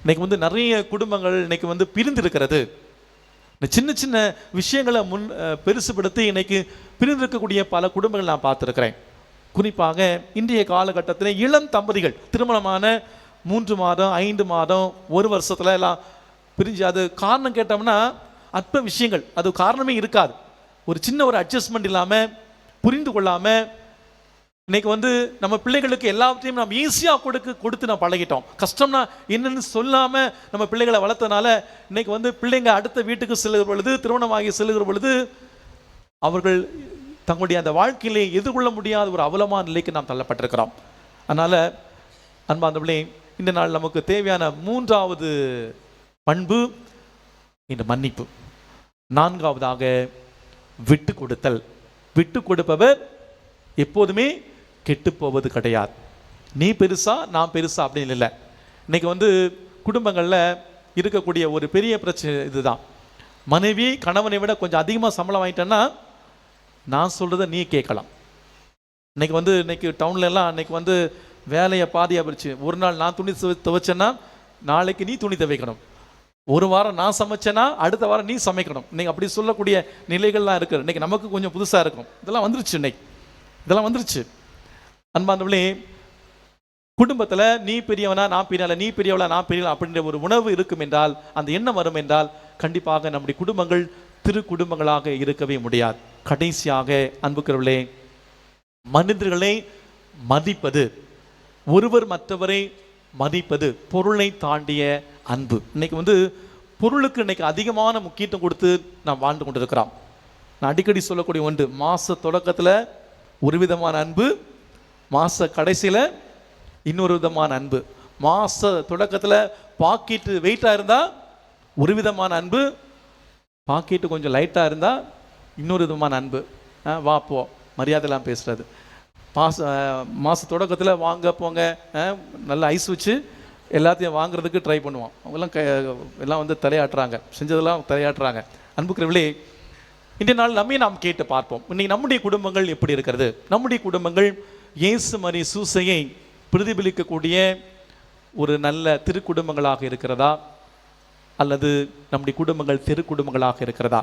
இன்னைக்கு நிறைய குடும்பங்கள் இன்னைக்கு பிரிந்திருக்கிறது. இந்த சின்ன சின்ன விஷயங்களை பெருசுபடுத்தி இன்னைக்கு பிரிந்திருக்கக்கூடிய பல குடும்பங்கள் நான் பார்த்துருக்கிறேன். குறிப்பாக இன்றைய காலகட்டத்தில் இளம் தம்பதிகள் திருமணமான 3 மாதம் 5 மாதம் 1 வருஷத்துல எல்லாம் பிரிஞ்சு, அது காரணம் கேட்டோம்னா அற்ப விஷயங்கள், அது காரணமே இருக்காது. ஒரு சின்ன ஒரு அட்ஜஸ்ட்மெண்ட் இல்லாமல், புரிந்து கொள்ளாமல் இன்னைக்கு நம்ம பிள்ளைகளுக்கு எல்லாத்தையும் நம்ம ஈஸியாக கொடுத்து நான் பழகிட்டோம். கஷ்டம்னா என்னன்னு சொல்லாமல் நம்ம பிள்ளைகளை வளர்த்தனால இன்னைக்கு பிள்ளைங்க அடுத்த வீட்டுக்கு செல்லுகிற பொழுது, திருமணமாகி செல்லுகிற பொழுது அவர்கள் தங்களுடைய அந்த வாழ்க்கையிலே எதிர்கொள்ள முடியாத ஒரு அவலமான நிலைக்கு நாம் தள்ளப்பட்டிருக்கிறோம். அதனால் அன்பார்ந்தவர்களே, இந்த நாள் நமக்கு தேவையான மூன்றாவது பண்பு இந்த மன்னிப்பு. நான்காவதாக விட்டு கொடுத்தல். விட்டு கொடுப்பவர் எப்போதுமே கெட்டு போவது கிடையாது. நீ பெருசா நான் பெருசா அப்படின்னு இல்லை. இன்னைக்கு குடும்பங்களில் இருக்கக்கூடிய ஒரு பெரிய பிரச்சனை இதுதான். மனைவி கணவனை விட கொஞ்சம் அதிகமாக சம்பளம் வாங்கிட்டேன்னா நான் சொல்கிறத நீ கேட்கலாம். இன்னைக்கு டவுன்ல எல்லாம் இன்னைக்கு வேலையை பாதியாக பிரிச்சு, ஒரு நாள் நான் துணி துவைச்சேன்னா நாளைக்கு நீ துணி துவைக்கணும், ஒரு வாரம் நான் சமைச்சேன்னா அடுத்த வாரம் நீ சமைக்கணும். இன்னைக்கு அப்படி சொல்லக்கூடிய நிலைகள்லாம் இருக்குது. இன்னைக்கு நமக்கு கொஞ்சம் புதுசாக இருக்கும். இதெல்லாம் வந்துருச்சு, இதெல்லாம் வந்துருச்சு. அன்பார்ந்தவர்களே, குடும்பத்தில் நீ பெரியவனா நான் பெரியவளா, நீ பெரியவளா நான் பெரியவளா அப்படின்ற ஒரு உணர்வு இருக்கும் என்றால், அந்த எண்ணம் வரும் என்றால் கண்டிப்பாக நம்முடைய குடும்பங்கள் திரு குடும்பங்களாக இருக்கவே முடியாது. கடைசியாக அன்புக்கிறவர்களே, மனிதர்களை மதிப்பது, ஒருவர் மற்றவரை மதிப்பது, பொருளை தாண்டிய அன்பு. இன்னைக்கு பொருளுக்கு இன்னைக்கு அதிகமான முக்கியத்துவம் கொடுத்து நாம் வாழ்ந்து கொண்டிருக்கிறோம். நான் அடிக்கடி சொல்லக்கூடிய ஒன்று, மாத தொடக்கத்தில் ஒரு விதமான அன்பு, மாத கடைசியில் இன்னொரு விதமான அன்பு. மாத தொடக்கத்தில் பாக்கெட்டு வெயிட்டாக இருந்தால் ஒரு விதமான அன்பு, பாக்கெட்டு கொஞ்சம் லைட்டாக இருந்தால் இன்னொரு விதமான அன்பு. வா போ மரியாதைலாம் பேசுகிறது. மாத தொடக்கத்தில் வாங்க போங்க நல்லா ஐஸ் வச்சு எல்லாத்தையும் வாங்குறதுக்கு ட்ரை பண்ணுவோம். அவங்கெல்லாம் எல்லாம் தலையாட்டுறாங்க, செஞ்சதெல்லாம் தலையாட்டுறாங்க. அன்புக்கிறவர்களே, இன்றைய நாள் நாம் கேட்டு பார்ப்போம். இன்னைக்கு நம்முடைய குடும்பங்கள் எப்படி இருக்கிறது? நம்முடைய குடும்பங்கள் இயேசு மரி சூசையை பிரதிபலிக்கக்கூடிய ஒரு நல்ல திருக்குடும்பங்களாக இருக்கிறதா, அல்லது நம்முடைய குடும்பங்கள் திருக்குடும்பங்களாக இருக்கிறதா?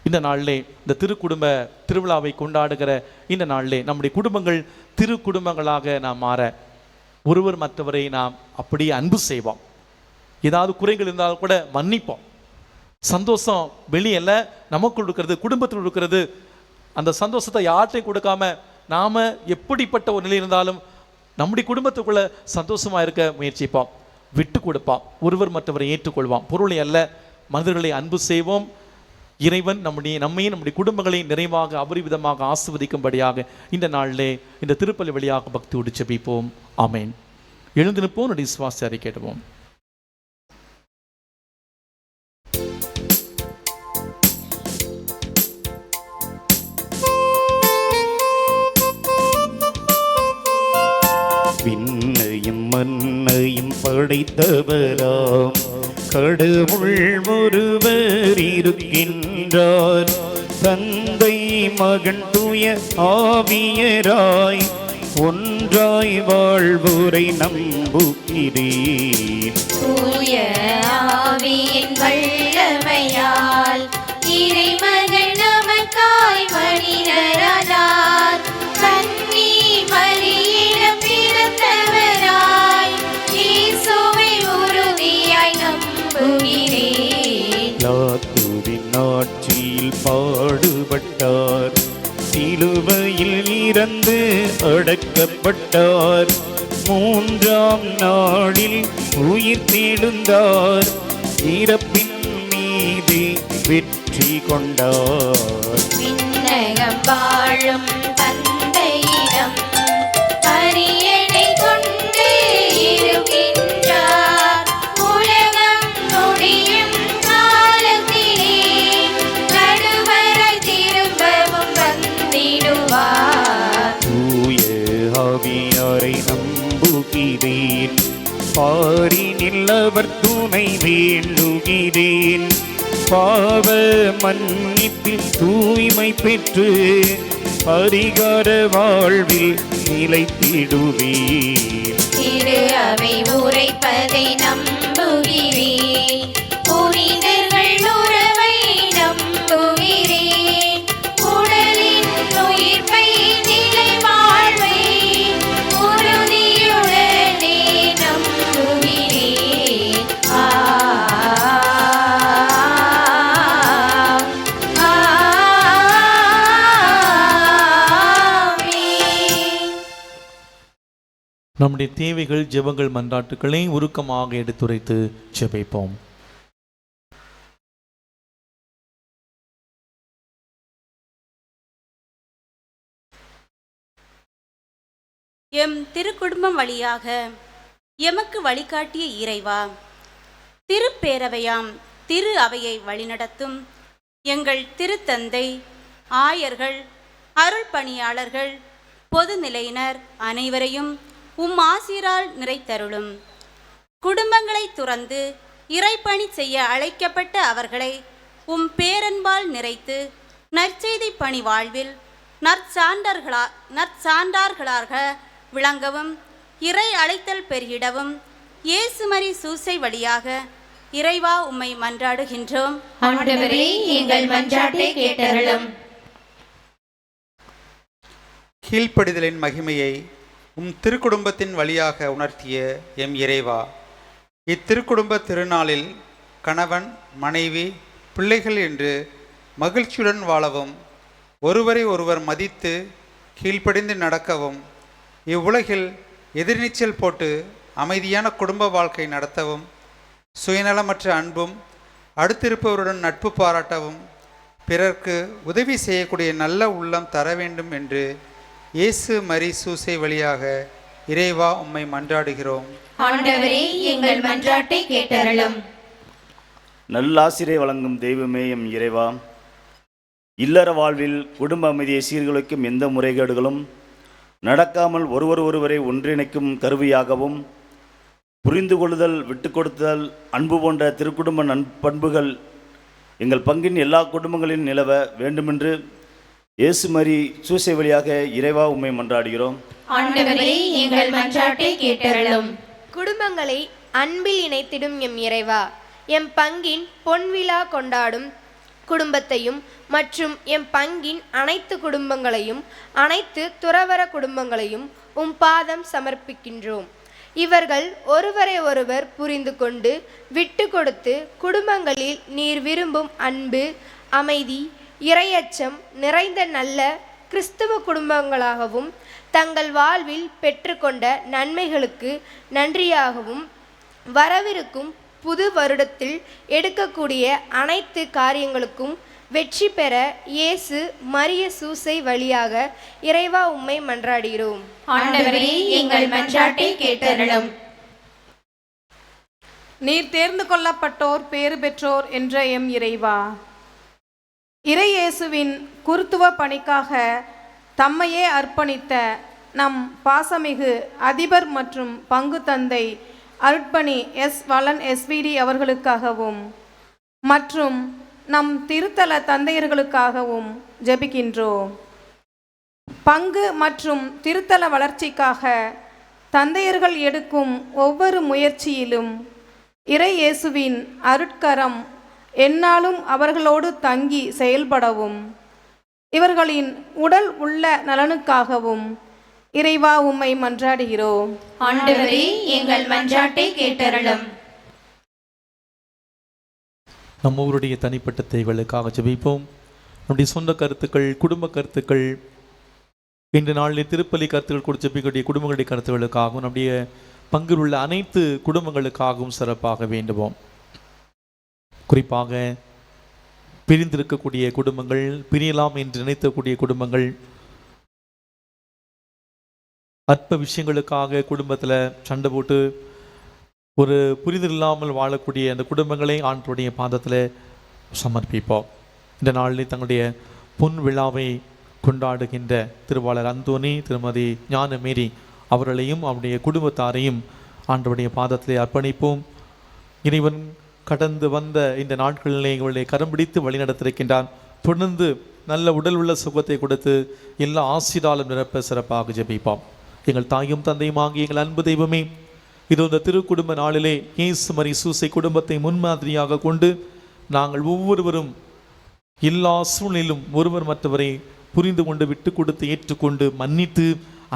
இந்த நாளிலே, இந்த திருக்குடும்ப திருவிழாவை கொண்டாடுகிற இந்த நாளிலே நம்முடைய குடும்பங்கள் திரு குடும்பங்களாக நாம் மாற ஒருவர் மற்றவரை நாம் அப்படியே அன்பு செய்வோம். ஏதாவது குறைகள் இருந்தாலும் கூட மன்னிப்போம். சந்தோஷம் வெளியல்ல, நமக்குள் இருக்கிறது, குடும்பத்தில் இருக்கிறது. அந்த சந்தோஷத்தை யார்ட்டையும் கொடுக்காம நாம் எப்படிப்பட்ட ஒரு நிலை இருந்தாலும் நம்முடைய குடும்பத்துக்குள்ள சந்தோஷமாக இருக்க முயற்சிப்போம். விட்டு கொடுப்போம், ஒருவர் மற்றவரை ஏற்றுக்கொள்வோம். பொருளை அல்ல, மனிதர்களை அன்பு செய்வோம். இறைவன் நம்முடைய குடும்பங்களை நிறைவாக அபரிவிதமாக ஆசிர்வதிக்கும்படியாக இந்த நாளிலே இந்த திருப்பலி வழியாக பக்தியோடு ஜெபிப்போம். ஆமென். எழுந்து நிற்போம், நம்முடைய விசுவாச அறிக்கையிடுவோம். விண்ணையும் மண்ணையும் படைத்தவராம் கடவுள் ஒருவர் இருக்கின்றார். தந்தை மகன் தூய ஆவியராய் ஒன்றாய் வாழ்வோரை நம்புகிறேன். தூய ஆவியின் வல்லமையால் இறைமகன் நமக்காய் மனிதரானார். கன்னி மரியிடம் பிறந்தவராய் இயேசுவை உறுதியாய் நம்புகிறேன். லாத்துவின் ஆட்சியில் பாடுபட்டார், சிலுவையில் இறந்து அடக்கப்பட்டார், மூன்றாம் நாளில் உயிர் தெழுந்தார், இறப்பின் மீது வெற்றி கொண்டார். விண்ணகம் வாழும் தந்தையிடம் அரியணை கொண்டு இருக்கின்றார். உலகம் முடியும் காலத்திலே நடுவராய் திரும்பவும் வந்திடுவார். தூய ஆவியாரை நம்புகிறேன், பாரினில் அவர் துணை வேண்டுகிறேன். பாவ மன்னிப்பில் தூய்மை பெற்று பரிகார வாழ்வில் நிலைத்திடுவேன். திரு அவை உரைப்பதை நம்புகிறேன். புனிதர்கள் உறவை நம்புகிறேன். உடலின் உயிர்ப்பை நிலை வாழ்வை உறுதியுடனே நம்புகிறேன். நம்முடைய தேவைகள், ஜெபங்கள், மன்றாட்டுக்களை உருக்கமாக எடுத்துரைத்து ஜெபிப்போம். எம் திருக்குடும்பம் வழியாக எமக்கு வழிகாட்டிய இறைவா, திருப்பேரவையாம் திரு அவையை வழிநடத்தும் எங்கள் திருத்தந்தை, ஆயர்கள், அருள் பணியாளர்கள், பொதுநிலையினர் அனைவரையும் உம் ஆசீரால் நிறைத்தருளும். குடும்பங்களை துறந்து இறைப்பணி செய்ய அழைக்கப்பட்ட அவர்களை உம் பேரன்பால் நிறைத்து நற்செய்தி பணி வாழ்வில் நற்சான்றார்களாக விளங்கவும் இறை அழைத்தல் பெருகிடவும் இயேசுமரி சூசை வழியாக இறைவா உம்மை மன்றாடுகின்றோம். ஆண்டவரே, எங்கள் மன்றாட்டை கேட்டருளும். கீழ்ப்படிதலின் மகிமையை திருக்குடும்பத்தின் வழியாக உணர்த்திய எம் இறைவா, இத்திருக்குடும்ப திருநாளில் கணவன், மனைவி, பிள்ளைகள் என்று மகிழ்ச்சியுடன் வாழவும், ஒருவரை ஒருவர் மதித்து கீழ்ப்படிந்து நடக்கவும், இவ்வுலகில் எதிர்நீச்சல் போட்டு அமைதியான குடும்ப வாழ்க்கை நடத்தவும், சுயநலமற்ற அன்பும் அடுத்திருப்பவருடன் நட்பு பாராட்டவும், பிறர்க்கு உதவி செய்யக்கூடிய நல்ல உள்ளம் தர வேண்டும் என்று இயேசு மரி சூசை வழியாக இறைவா உம்மை மன்றாடுகிறோம். ஆண்டவரே, எங்கள் மன்றாட்டை கேட்டருளும். நல்லாசிரை வழங்கும் தெய்வமே எம் இறைவா, இல்லற வாழ்வில் குடும்ப அமைதியை சீர்குலைக்கும் எந்த முறைகேடுகளும் நடக்காமல் ஒருவரை ஒன்றிணைக்கும் கருவியாகவும், புரிந்து கொள்ளுதல், விட்டு கொடுத்தல், அன்பு போன்ற திருக்குடும்ப பண்புகள் எங்கள் பங்கின் எல்லா குடும்பங்களிலும் நிலவ வேண்டுமென்று இயேசு மரி சூசை வழியாக இறைவா உம்மை மன்றாடுகிறோம். ஆண்டவரே, எங்கள் மன்றாட்டை கேட்டருளும். குடும்பங்களை அன்பில் இணைத்திடும் எம் இறைவா, எம் பங்கின் பொன்விழா கொண்டாடும் குடும்பத்தையும் மற்றும் எம் பங்கின் அனைத்து குடும்பங்களையும் அனைத்து துறவற குடும்பங்களையும் உம் பாதம் சமர்ப்பிக்கின்றோம். இவர்கள் ஒருவரை ஒருவர் புரிந்து கொண்டு விட்டு கொடுத்து குடும்பங்களில் நீர் விரும்பும் அன்பு, அமைதி, இறையச்சம் நிறைந்த நல்ல கிறிஸ்துவ குடும்பங்களாகவும் தங்கள் வாழ்வில் பெற்றுக்கொண்ட நன்மைகளுக்கு நன்றியாகவும் வரவிருக்கும் புது வருடத்தில் எடுக்கக்கூடிய அனைத்து காரியங்களுக்கும் வெற்றி பெற இயேசு மரிய சூசை வழியாக இறைவா உம்மை மன்றாடுகிறோம். ஆண்டவரே, எங்கள் மன்றாட்டை கேட்டருளும். நீர் தேர்ந்து கொள்ளப்பட்டோர் பேறு பெற்றோர் என்ற எம் இறைவா, இறை இயேசுவின் குருத்துவ பணிக்காக தம்மையே அர்ப்பணித்த நம் பாசமிகு அதிபர் மற்றும் பங்கு தந்தை அருட்பணி எஸ். வலன் எஸ்விடி அவர்களுக்காகவும் மற்றும் நம் திருத்தல தந்தையர்களுக்காகவும் ஜெபிக்கின்றோம். பங்கு மற்றும் திருத்தல வளர்ச்சிக்காக தந்தையர்கள் எடுக்கும் ஒவ்வொரு முயற்சியிலும் இறை இயேசுவின் அருட்கரம் எந்நாளும் அவர்களோடு தங்கி செயல்படவும், இவர்களின் உடல் உள்ள நலனுக்காகவும் இறைவா உம்மை மன்றாடுகிறோம். ஆண்டவரே, எங்கள் மன்றாட்டை கேட்டருளும். நம்ம ஊருடைய தனிப்பட்ட தேவைகளுக்காக ஜெபிப்போம். நம்முடைய சொந்த கருத்துக்கள், குடும்ப கருத்துக்கள், இன்று நாளில் திருப்பலி கருத்துக்கள் கூட ஜெபிக்கக்கூடிய குடும்பங்களுடைய கருத்துக்களுக்காகவும் நம்முடைய பங்கில் உள்ள அனைத்து குடும்பங்களுக்காகவும் சிறப்பாக வேண்டுவோம். குறிப்பாக பிரிந்திருக்கக்கூடிய குடும்பங்கள், பிரியலாம் என்று நினைத்தக்கூடிய குடும்பங்கள், அற்ப விஷயங்களுக்காக குடும்பத்தில் சண்டை போட்டு ஒரு புரிதல் இல்லாமல் வாழக்கூடிய அந்த குடும்பங்களை ஆண்டவருடைய பாதத்தில் சமர்ப்பிப்போம். இந்த நாளில் தங்களுடைய பொன் விழாவை கொண்டாடுகின்ற திருவாளர் அந்தோனி, திருமதி ஞானமேரி அவர்களையும் அவருடைய குடும்பத்தாரையும் ஆண்டவருடைய பாதத்திலே அர்ப்பணிப்போம். இறைவன் கடந்து வந்த இந்த நாட்களிலே இவர்களை கரம் பிடித்து வழிநடத்திருக்கின்றார். தொடர்ந்து நல்ல உடல் உள்ள சுகத்தை கொடுத்து எல்லா ஆசீராலும் நிரப்ப சிறப்பாக ஜெபிப்போம். எங்கள் தாயும் தந்தையுமாகிய எங்கள் அன்பு தெய்வமே, இது இந்த திருக்குடும்ப நாளிலே இயேசு மரி சூசை குடும்பத்தை முன்மாதிரியாக கொண்டு நாங்கள் ஒவ்வொருவரும் எல்லா சூழ்நிலையிலும் ஒருவர் மற்றவரை புரிந்து கொண்டு விட்டு கொடுத்து ஏற்றுக்கொண்டு மன்னித்து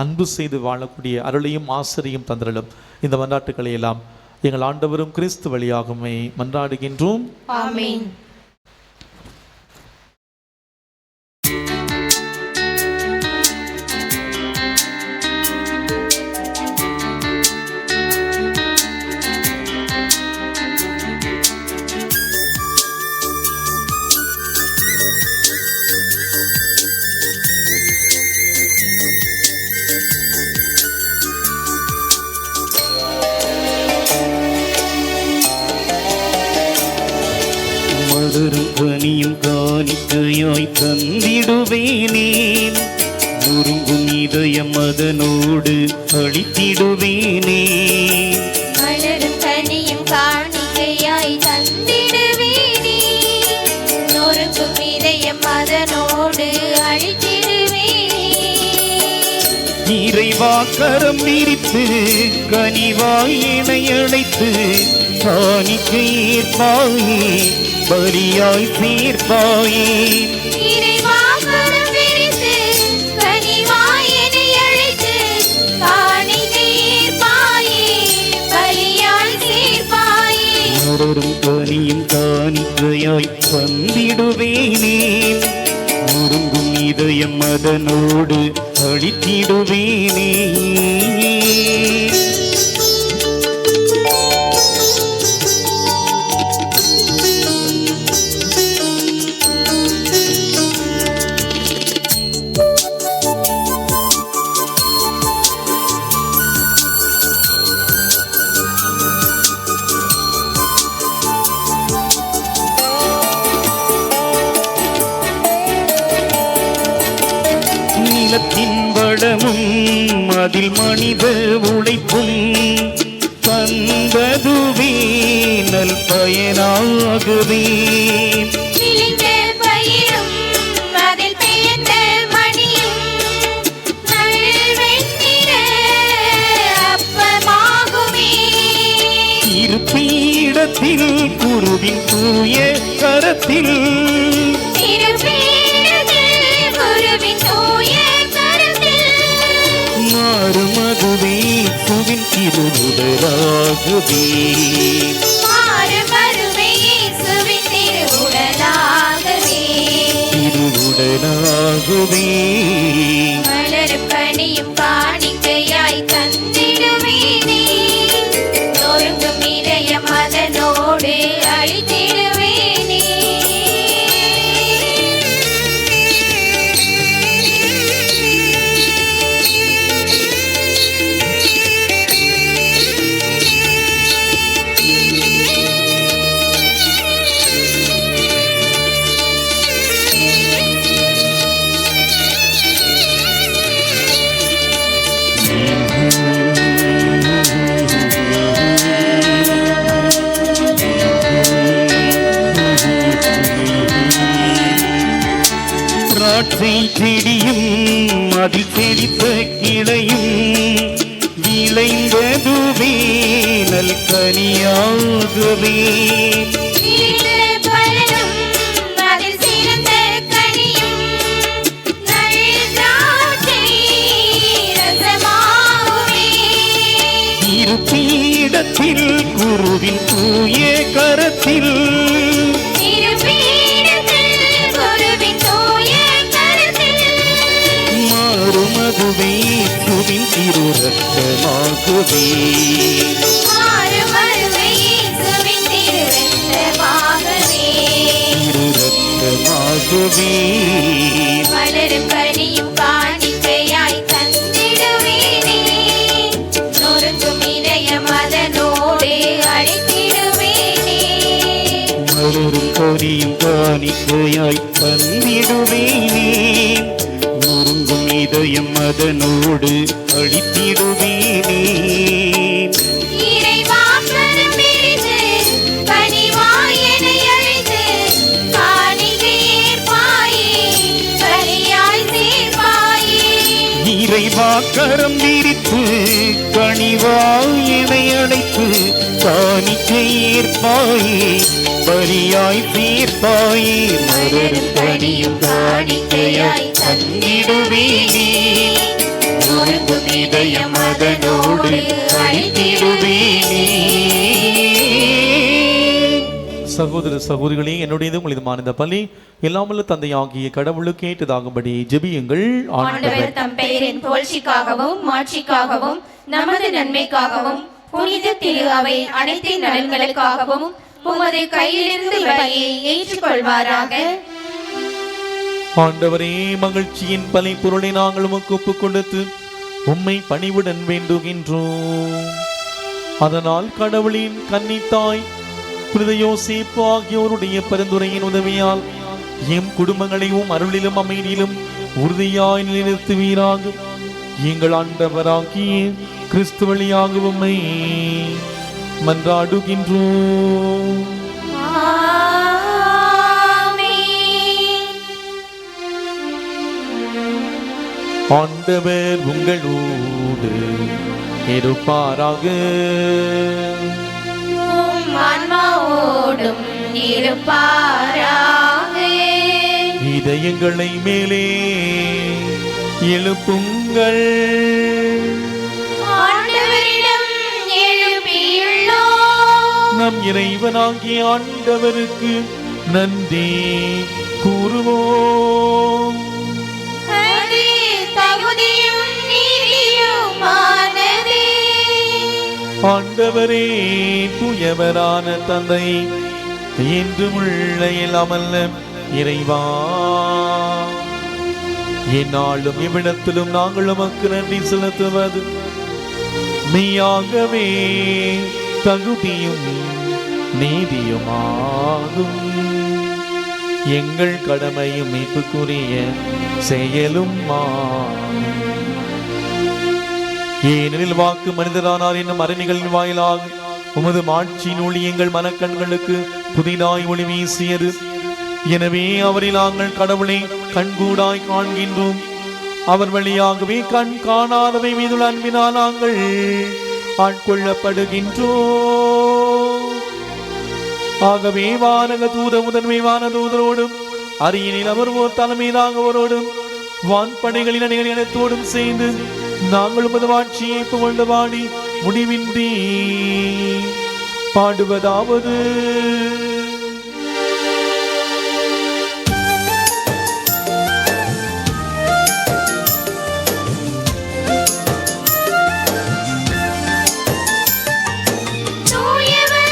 அன்பு செய்து வாழக்கூடிய அருளையும் ஆசிரியும் தந்திரலும். இந்த மன்றாட்டுக்களை எல்லாம் எங்கள் ஆண்டவரும் கிறிஸ்து வழியாகவே மன்றாடுகின்றோம். ஆமென். மலரும் காணிக்கையாய் தந்திடுவேனேன், நொறுங்கும் இதயம் அதனோடு அழித்திடுவேனே. மலரும் கனியும் காணிக்கையாய் தந்திடுவேனே, நொறுங்கும் இதயம் அதனோடு அழித்திடுவேனே. இறைவா கரம் விரித்து கனிவாய் என்னை அழைத்து காணிக்கை ஏற்பாயே, பலியாய் தீர்ப்பாயே. இறைவா கரம் விரித்து கனிவாய் என்னை அழைத்து காணிக்கை ஏற்பாயே, பலியாய் தீர்ப்பாயே. மலரும் கனியும் காணிக்கையாய் தந்திடுவேனே, நொறுங்கும் இதயம் அதனோடு அழித்திடுவேனே. நிலத்தின் வளமும் அதில் மனித உழைப்பும் தந்ததுவே நல் பயனாகவே. விளைந்த பயிரும் அதில் பெயர்ந்த மணியும் நல்வெண்ணிற அப்பமாகுமே. இருப்பீடத்தில் குருவின் தூய கரத்தில் மாறுமதுவே சுவின் திருவுடலாகவே. திருவுடலாகவே மலரும் கனியும் காணிக்கையாய் தந்திடுவேனே, நொறுங்கும் இதயம் அதனோடு அழித்திடுவேனே. திராட்சை செடியும் அதில் செழித்த கிளையும் விளைந்ததுவே நல்கனியாகவே. இருப்பீடத்தில் குருவின் தூய கரத்தில் மாறுமதுவே சுவின் திருரத்தமாகவே. திருரத்தமாகவே மலரும் கனியும் காணிக்கையாய் தந்திடுவேனே, நொறுங்கும் இதயம் அதனோடு அழைத்திடுவேனே. மலரும் கனியும் காணிக்கையாய் தந்திடுவேனே, நொறுங்கும் இதயம் அதனோடு அழித்திடுவேனே. இறைவா கரமிருந்து கனிவாய் என்னை அழைத்து காணிக்கை ஏற்பாயே, பலியாய் சேர்ப்பாயே. இறைவா கரம் விரித்து கனிவாய் என்னை அழைத்து காணிக்கை ஏற்பாயே, பலியாய் தீர்ப்பாயே. மலரும் கனியும் காணிக்கையாய் தந்திடுவேனே, நொறுங்கும் இதயம் அதனோடு அழித்திடுவேனே. சகோதர சகோதரிகளே, என்னுடையது உங்களதுமான இந்த பலி எல்லாமல்ல தந்தையாகிய கடவுளுக்கு ஏற்றதாகும்படி ஜெபியுங்கள். ஆண்டவர் தம் பெயரின் புகழ்ச்சிக்காகவும் மாட்சிக்காகவும் நமது நன்மைக்காகவும் புனித திரு அவை அனைத்தின் நலன்களுக்காகவும் உமது கையிலிருந்து பலியை ஏற்றுக்கொள்வாராக. ஆண்டவரே, மகிழ்ச்சியின் பலி பொருளை நாங்கள் உமக்கு ஒப்புக் கொடுத்து உம்மை பணிவுடன் வேண்டுகின்றோம். அதனால் கடவுளின் கன்னித்தாய் புனித யோசேப்பு ஆகியோருடைய பரிந்துரையின் உதவியால் எம் குடும்பங்களையும் அருளிலும் அமைதியிலும் உறுதியாய் நிலைநிறுத்துவீராக. எங்கள் ஆண்டவராகிய கிறிஸ்து வழியாக உம்மை மன்றாடுகின்றோம். ஆண்டவர் உங்களோடு இருப்பாராக. ஆன்மாவோடும் இருப்பாராக. இதயங்களை மேலே எழுப்புங்கள். ஆண்டவரிடம் எழுப்பியுள்ளோம். நம் இறைவனாகிய ஆண்டவருக்கு நன்றி கூறுவோம். அது தகுதியும் நீதியுமானதே. ஆண்டவரே, தூயவரான தந்தை, என்றும் உள்ள இல்லாமல்ல இறைவா, என்னாலும் இவ்விடத்திலும் நாங்கள் உமக்கு நன்றி செலுத்துவது மெய்யாகவே தகுதியும் நீதியுமாகும். எங்கள் கடமையும் மீட்புக்குரிய செயலும் ஏனெனில் வாக்கு மனிதரானார் என்னும் அறநிகளின் வாயிலாக உமது மாட்சியின் ஒளி எங்கள் மனக்கண்களுக்கு புதிதாய் ஒளி வீசியது. எனவே அவரில் நாங்கள் கடவுளை கண்கூடாய் காண்கின்றோம். அவர் வழியாகவே கண் காணாதவை மீதுள்ள அன்பினால் நாங்கள் ஆட்கொள்ளப்படுகின்றோம். ஆகவே வானக தூத முதன்மை வானதூதரோடும் அரியணில் அமர்வோர் தலைமையிலாகவரோடும் வான்படைகளின் அணிகள் இனத்தோடும் சேர்ந்து நாங்கள் உமது ஆட்சியை புகழ்ந்து பாடி முடிவின்றி பாடுவதாவது: தூயவர்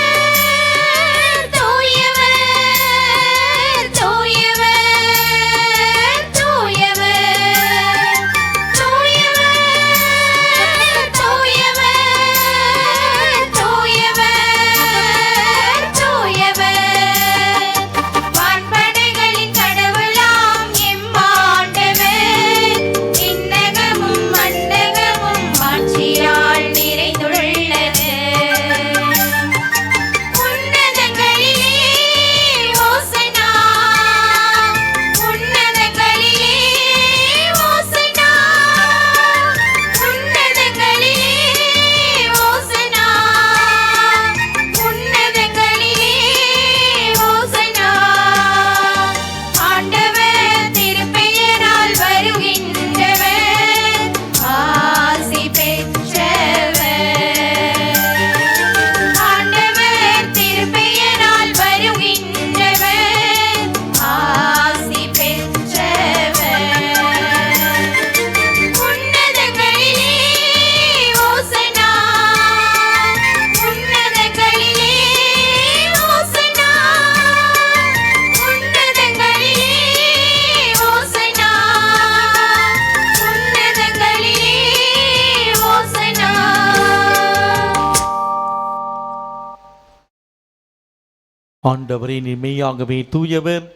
ஆண்டவரே, நீர் மெய்யாகவே தூயவர்,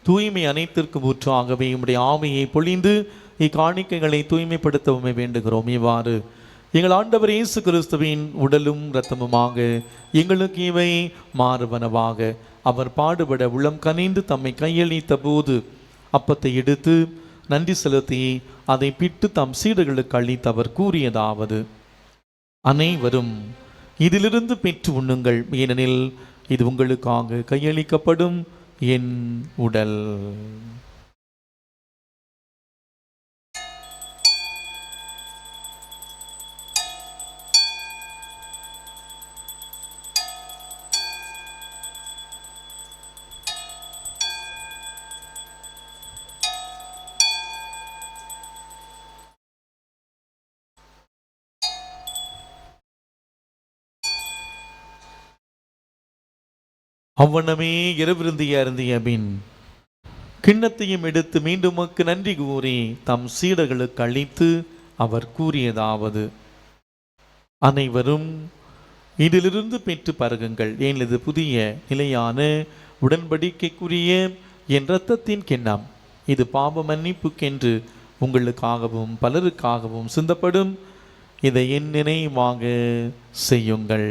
தூய்மை அனைத்திற்கும் ஊற்றாகவே உம்முடைய ஆவியை பொழிந்து இக்காணிக்கைகளை தூய்மைப்படுத்தவுமே வேண்டுகிறோம். இவ்வாறு எங்கள் ஆண்டவர் இயேசு கிறிஸ்துவின் உடலும் இரத்தமுமாக எங்களுக்கு இவை மாறுவனவாக. அவர் பாடுபட உளம் கனிந்து தம்மை கையளித்த போது அப்பத்தை எடுத்து நன்றி செலுத்தி அதை பிட்டு தம் சீடர்களுக்கு அளித்து அவர் கூறியதாவது: அனைவரும் இதிலிருந்து பெற்று உண்ணுங்கள், ஏனெனில் இது உங்களுக்காக கையளிக்கப்படும் என் உடல். அவ்வண்ணமே இரவிருந்திய அருந்திய பின் கிண்ணத்தையும் எடுத்து மீண்டும் நன்றி கூறி தம் சீடர்களுக்கு அளித்து அவர் கூறியதாவது: அனைவரும் இதிலிருந்து பெற்று பருகுங்கள், ஏன் இது புதிய நிலையான உடன்படிக்கைக்குரிய என் இரத்தத்தின் கிண்ணம். இது பாவ மன்னிப்புக்கென்று உங்களுக்காகவும் பலருக்காகவும் சிந்தப்படும். இதை என் நினைவாக செய்யுங்கள்.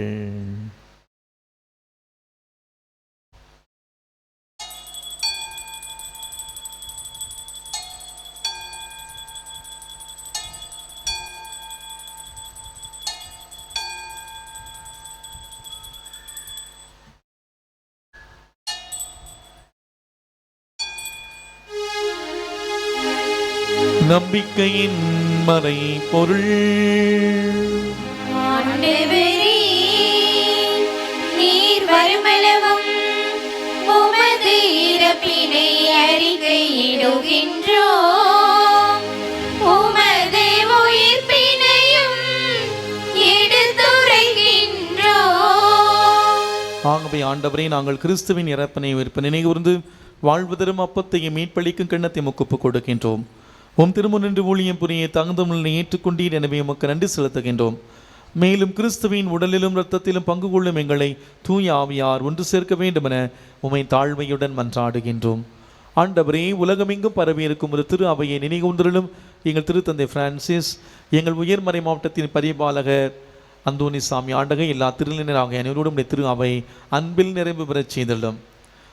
நம்பிக்கையின் மறை பொருள். ஆண்டவரே, நீர் வருமளவும் உமது இறப்பினை அறிக்கையிடுகின்றோம், உமது உயிர்ப்பினையும் எடுத்துரைக்கின்றோம். ஆகவே ஆண்டவரே, நாங்கள் கிறிஸ்துவின் இறப்பினை உயிர்ப்பு நினைகூர்ந்து வாழ்வு தரும் அப்பத்தையும் மீட்பளிக்கும் கிண்ணத்தை ஒப்புக் கொடுக்கின்றோம். உம் திருமுன்னின்று ஊழியம் புரிய தகுந்தமுள்ள ஏற்றுக்கொண்டீர், எனவே உமக்கு நன்றி செலுத்துகின்றோம். மேலும் கிறிஸ்துவின் உடலிலும் இரத்தத்திலும் பங்கு கொள்ளும் எங்களை தூய ஆவியார் ஒன்று சேர்க்க வேண்டுமென உம்மை தாழ்மையுடன் மன்றாடுகின்றோம். ஆண்டவரே, உலகமெங்கும் பரவியிருக்கும் ஒரு திரு அவையை நினைகூர்ந்திலும் எங்கள் திருத்தந்தை பிரான்சிஸ், எங்கள் உயர்மறை மாவட்டத்தின் பரிபாலகர் அந்தோனிசாமி ஆண்டகை, எல்லா திருநிலையராக அனைவரோடும் திரு அவை அன்பில் நிறைவு பெறச் செய்துள்ளோம்.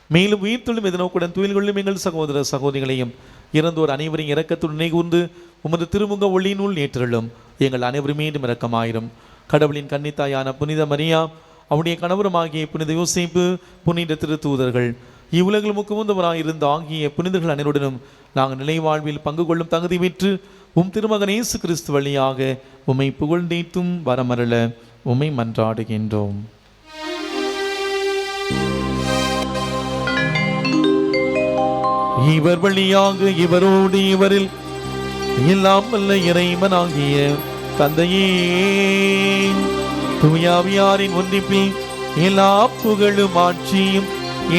மேலும் உயிர்த்தொழும் எதிர்நோக்குடன் துயில் கொள்ளும் எங்கள் சகோதர சகோதரிகளையும் இறந்தோர் அனைவரையும் இரக்கத்துடன் நினைகூர்ந்து உமது திருமுக ஒளியினுள் ஏற்றலும் எங்கள் அனைவரும் மீண்டும் இரக்கமாயிரும். கடவுளின் கன்னித்தாயான புனித மரியா, அவருடைய கணவருமாகிய புனித யோசேப்பு, புனித திருத்தூதர்கள், இவ்வுலகில் முக்குமுந்தவராயிருந்த ஆகிய புனிதர்கள் அனைவருடனும் நாங்கள் நிலைவாழ்வில் பங்கு கொள்ளும் தகுதி பெற்று உம் திருமகன் இயேசு கிறிஸ்து வழியாக உம்மை புகழ்ந்தேத்தும் வரமருள உம்மை மன்றாடுகின்றோம். இவர் வழியாக இவரோடு இவரில் எல்லாம் வல்ல இறைவனாகிய தந்தையே, தூயாவியாரின் ஒன்றிப்பில் எல்லா புகழும் ஆட்சியும்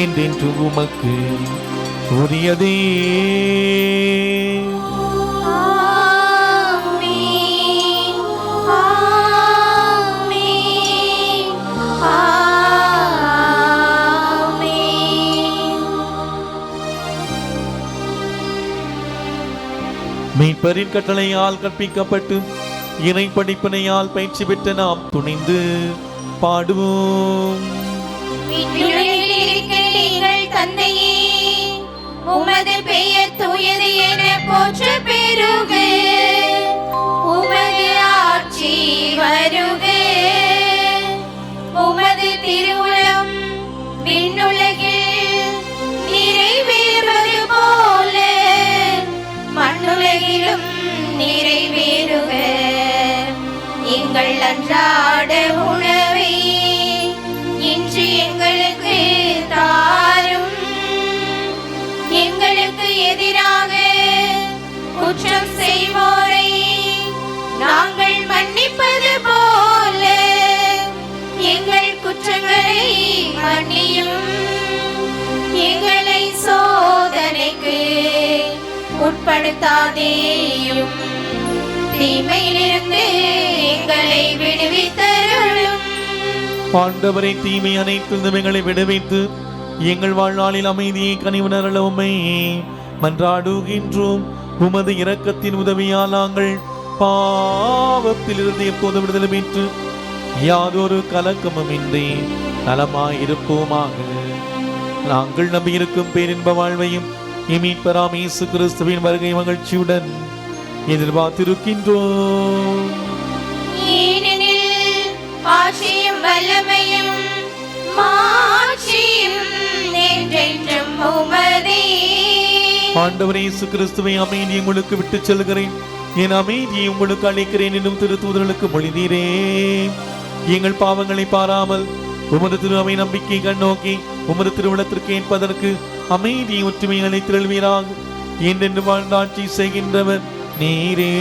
என்றென்று உமக்கு உரியதே. மீட்பரின் கட்டளையால் கற்பிக்கப்பட்டு இறை படிப்பினையால் பயிற்சி பெற்ற நாம் துணிந்து பாடுவோம். தந்தையே, உமது பெயர் தூயது என போற்ற பெருக, உமது ஆட்சி வருக, உமது திருவுளம் விண்ணுலகில் நிறைவேறுவது போல மண்ணுலகிலும் நிறைவேறுக. எங்கள் அன்றாட உணவை இன்று எங்களுக்கு தாரும். எங்களுக்கு எதிராக குற்றம் செய்வோரை நாங்கள் மன்னிப்பது போல எங்கள் குற்றங்களை மன்னியும். எங்களை சோதனைக்கு உட்படுத்தாதேயும், தீமையிலிருந்து எங்களை விடுவித்தருளும். ஆண்டவரை, தீமை அனைத்து எங்களை விடுவித்து எங்கள் வாழ்நாளில் அமைதியை கனிவுணரல உம்மை மன்றாடுகின்றோம். உமது இரக்கத்தின் உதவியால் நாங்கள் பாவத்திலிருந்து எப்போது விடுதலை பெற்று யாதொரு கலக்கமுமின்றி நலமாயிருப்போமாக. நாங்கள் நம்பியிருக்கும் பேரின்ப வாழ்வையும் மீட்பராம் இயேசு கிறிஸ்துவின் வருகை மகிழ்ச்சியுடன் எதிர்பார்த்திருக்கின்றோம். ஏனெனில் ஆட்சியும் வல்லமையும் மாட்சியும் என்றென்றும் உமதே. ஆண்டவரே இயேசு கிறிஸ்துவை அமைதியை உங்களுக்கு விட்டு செல்கிறேன், என் அமைதியை உங்களுக்கு அளிக்கிறேன் என்னும் திருத்தூதர்களுக்கு மொழிதீரே. எங்கள் பாவங்களை பாராமல் உமது திரு அவை நம்பிக்கை கண்ணோக்கி உமது திருவிழத்திற்கு ஏற்பதற்கு அமைதியை ஒற்றுமையை அளித்திருவீராக. என்றென்று வாழ்ந்து ஆட்சி செய்கின்றவர் நீரே.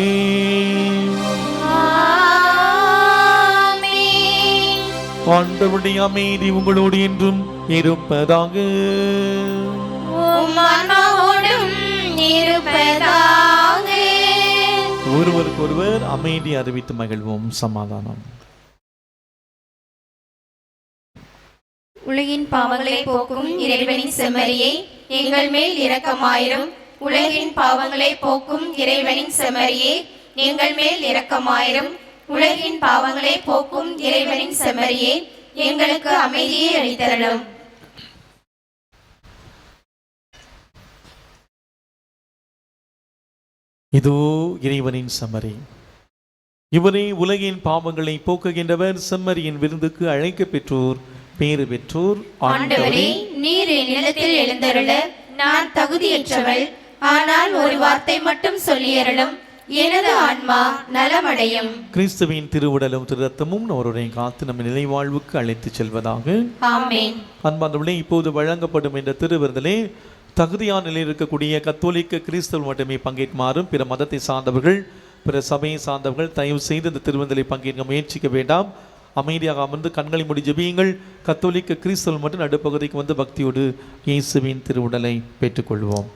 ஆண்டவருடைய அமைதி உங்களோடு என்றும் இருப்பதாக. ஒருவருக்கொருவர் அமைதி அறிவித்து மகிழ்வோம். சமாதானம். உலகின் பாவங்களை போக்கும் இறைவனின் செம்மறியே, எங்கள் மேல் இரக்கமாயிரும். உலகின் பாவங்களை போக்கும் இறைவனின் செம்மறியே, எங்கள் மேல் இரக்கமாயிரும். உலகின் பாவங்களை போக்கும் இறைவனின் செம்மறியே, எங்களுக்கு அமைதியை அளித்தருளும். இதோ இறைவனின் செம்மறி, இவரே உலகின் பாவங்களை போக்குகின்றவர். செம்மறியின் விருந்துக்கு அழைக்க பெற்றோர் பேறு பெற்றோர். ஆண்டவரே, நீர் என் நிலத்தில் எழுந்தருள நான் தகுதியற்றவள். ஆனால் ஒரு வார்த்தை மட்டும் சொல்லியருளும், எனது ஆன்மா நலமடையும். கிறிஸ்துவின் திருவுடலும் திருரத்தமும் ஒருவரை காத்து நம்ம நிலை வாழ்வுக்கு அழைத்து செல்வதாக. ஆமென். அன்பானவர்களே, இப்போது வழங்கப்படும் இந்த திருவிருந்திலே தகுதியான நிலையில் இருக்கக்கூடிய கத்தோலிக்க கிறிஸ்தவர்கள் மட்டுமே பங்கேற்குமாறும் பிற மதத்தை சார்ந்தவர்கள் பிற சபையை சார்ந்தவர்கள் தயவு செய்து இந்த திருவிருந்திலே பங்கேற்க முயற்சிக்க வேண்டாம். அமைதியாக அமர்ந்து கண்களை மூடி ஜெபியுங்கள். கத்தோலிக்க கிறிஸ்தவர்கள் மட்டும் நடுப்பகுதிக்கு வந்து பக்தியோடு இயேசுவின் திருவுடலை பெற்றுக்கொள்வோம்.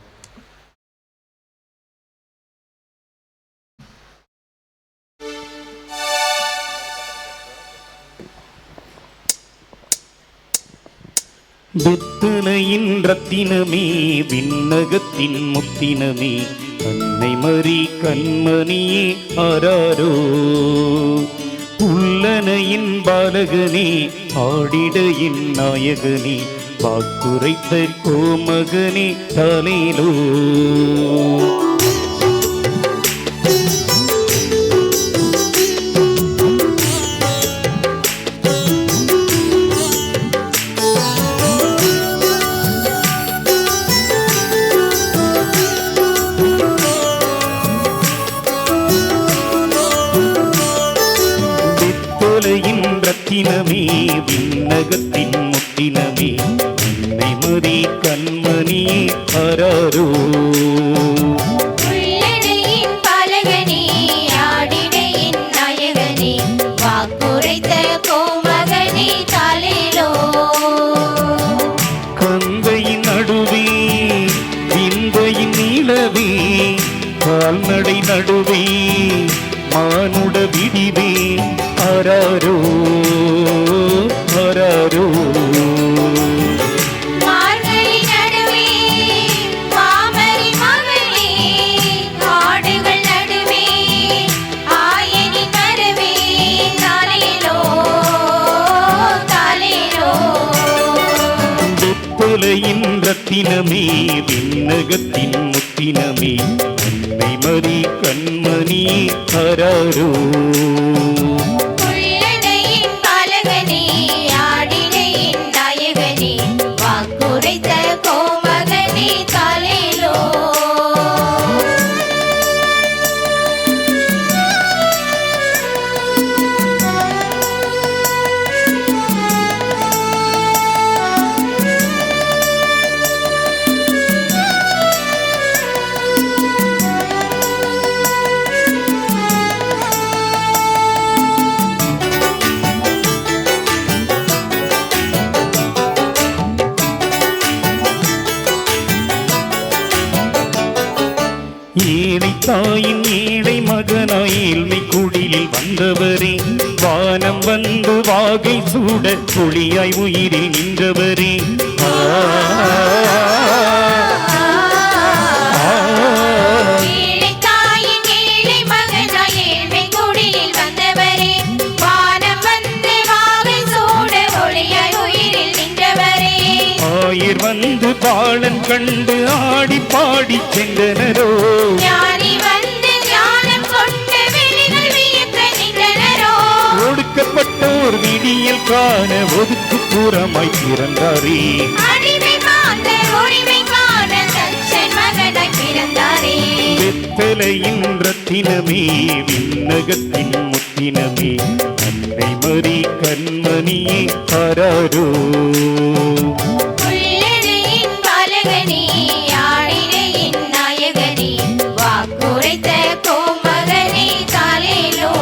பெத்தலையின் ரத்தினமே, விண்ணகத்தின் முத்தினமே, அன்னை மரி கண்மணியே ஆராரோ. உள்ளனையின் பாலகனே, ஆடிடையின் நாயகனே, வாக்குரைத்த கோமகனே தாலேலோ. ரத்தினமே, விண்ணகத்தின் முத்தினமே, அன்னை மரி கண்மணியே ஆராரோ. உள்ளனையின் பாலகனே, ஆடிடையின் நாயகனே, வாக்குரைத்த கோமகனே தாலேலோ. கந்தையின் நடுவே, விந்தையின் நீளவே, கால்நடை நடுவே, மானுட விடிவே ஆராரோ ஆராரோ. மார்கழி நடுவே, மாமரி மகளே, காடுகள் நடுவே, ஆயனின் மரவே தாலேலோ தாலேலோ. புத்தலையின் ரத்தினமே, விண்ணகத்தின் முத்தினமே, அன்னை மரி கண்மணியே ஆராரோ. உள்ளனையின் பாலகனே, ஆடிடையின் நாயகனே, வாக்குரைத்த கோமகனே தாலேலோ. ஏழை தாயின் ஏழை மகனாய் ஏழ்மை குடிலில் வந்தவரே, வானம் வந்து வாகை சூட புலியாய் உயிரில் நின்றவரே, ஏழைத்தாயின் ஏழை மகனாய் ஏழ்மை குடியில் வந்தவரே, வானம் வந்து வாகை சூட ஒளியாய் உயிரில் நின்றவரே. ஆயிர் வந்து பாலன் கண்டு ஆடி பாடி சென்றனரோ, ஞானி வந்து ஞானம் கொண்டு வெளிகள் வியக்க நின்றனரோ. ஒடுக்கப்பட்டோர் விடியல் காண ஒதுக்கு புறமாய் பிறந்தாரே. அடிமை மாந்தர் உரிமை காண தச்சன் மகனாய் பிறந்தாரே. வெத்தலையின் ரத்தினமே, விண்ணகத்தின் முத்தினமே, அன்னை மரி கண்மணியே ஆராரோ. உள்ளிடையின் பாலகனே, ஆடிடையின் நாயகனே, வாக்குரைத்த கோமகனே தாலேலோ.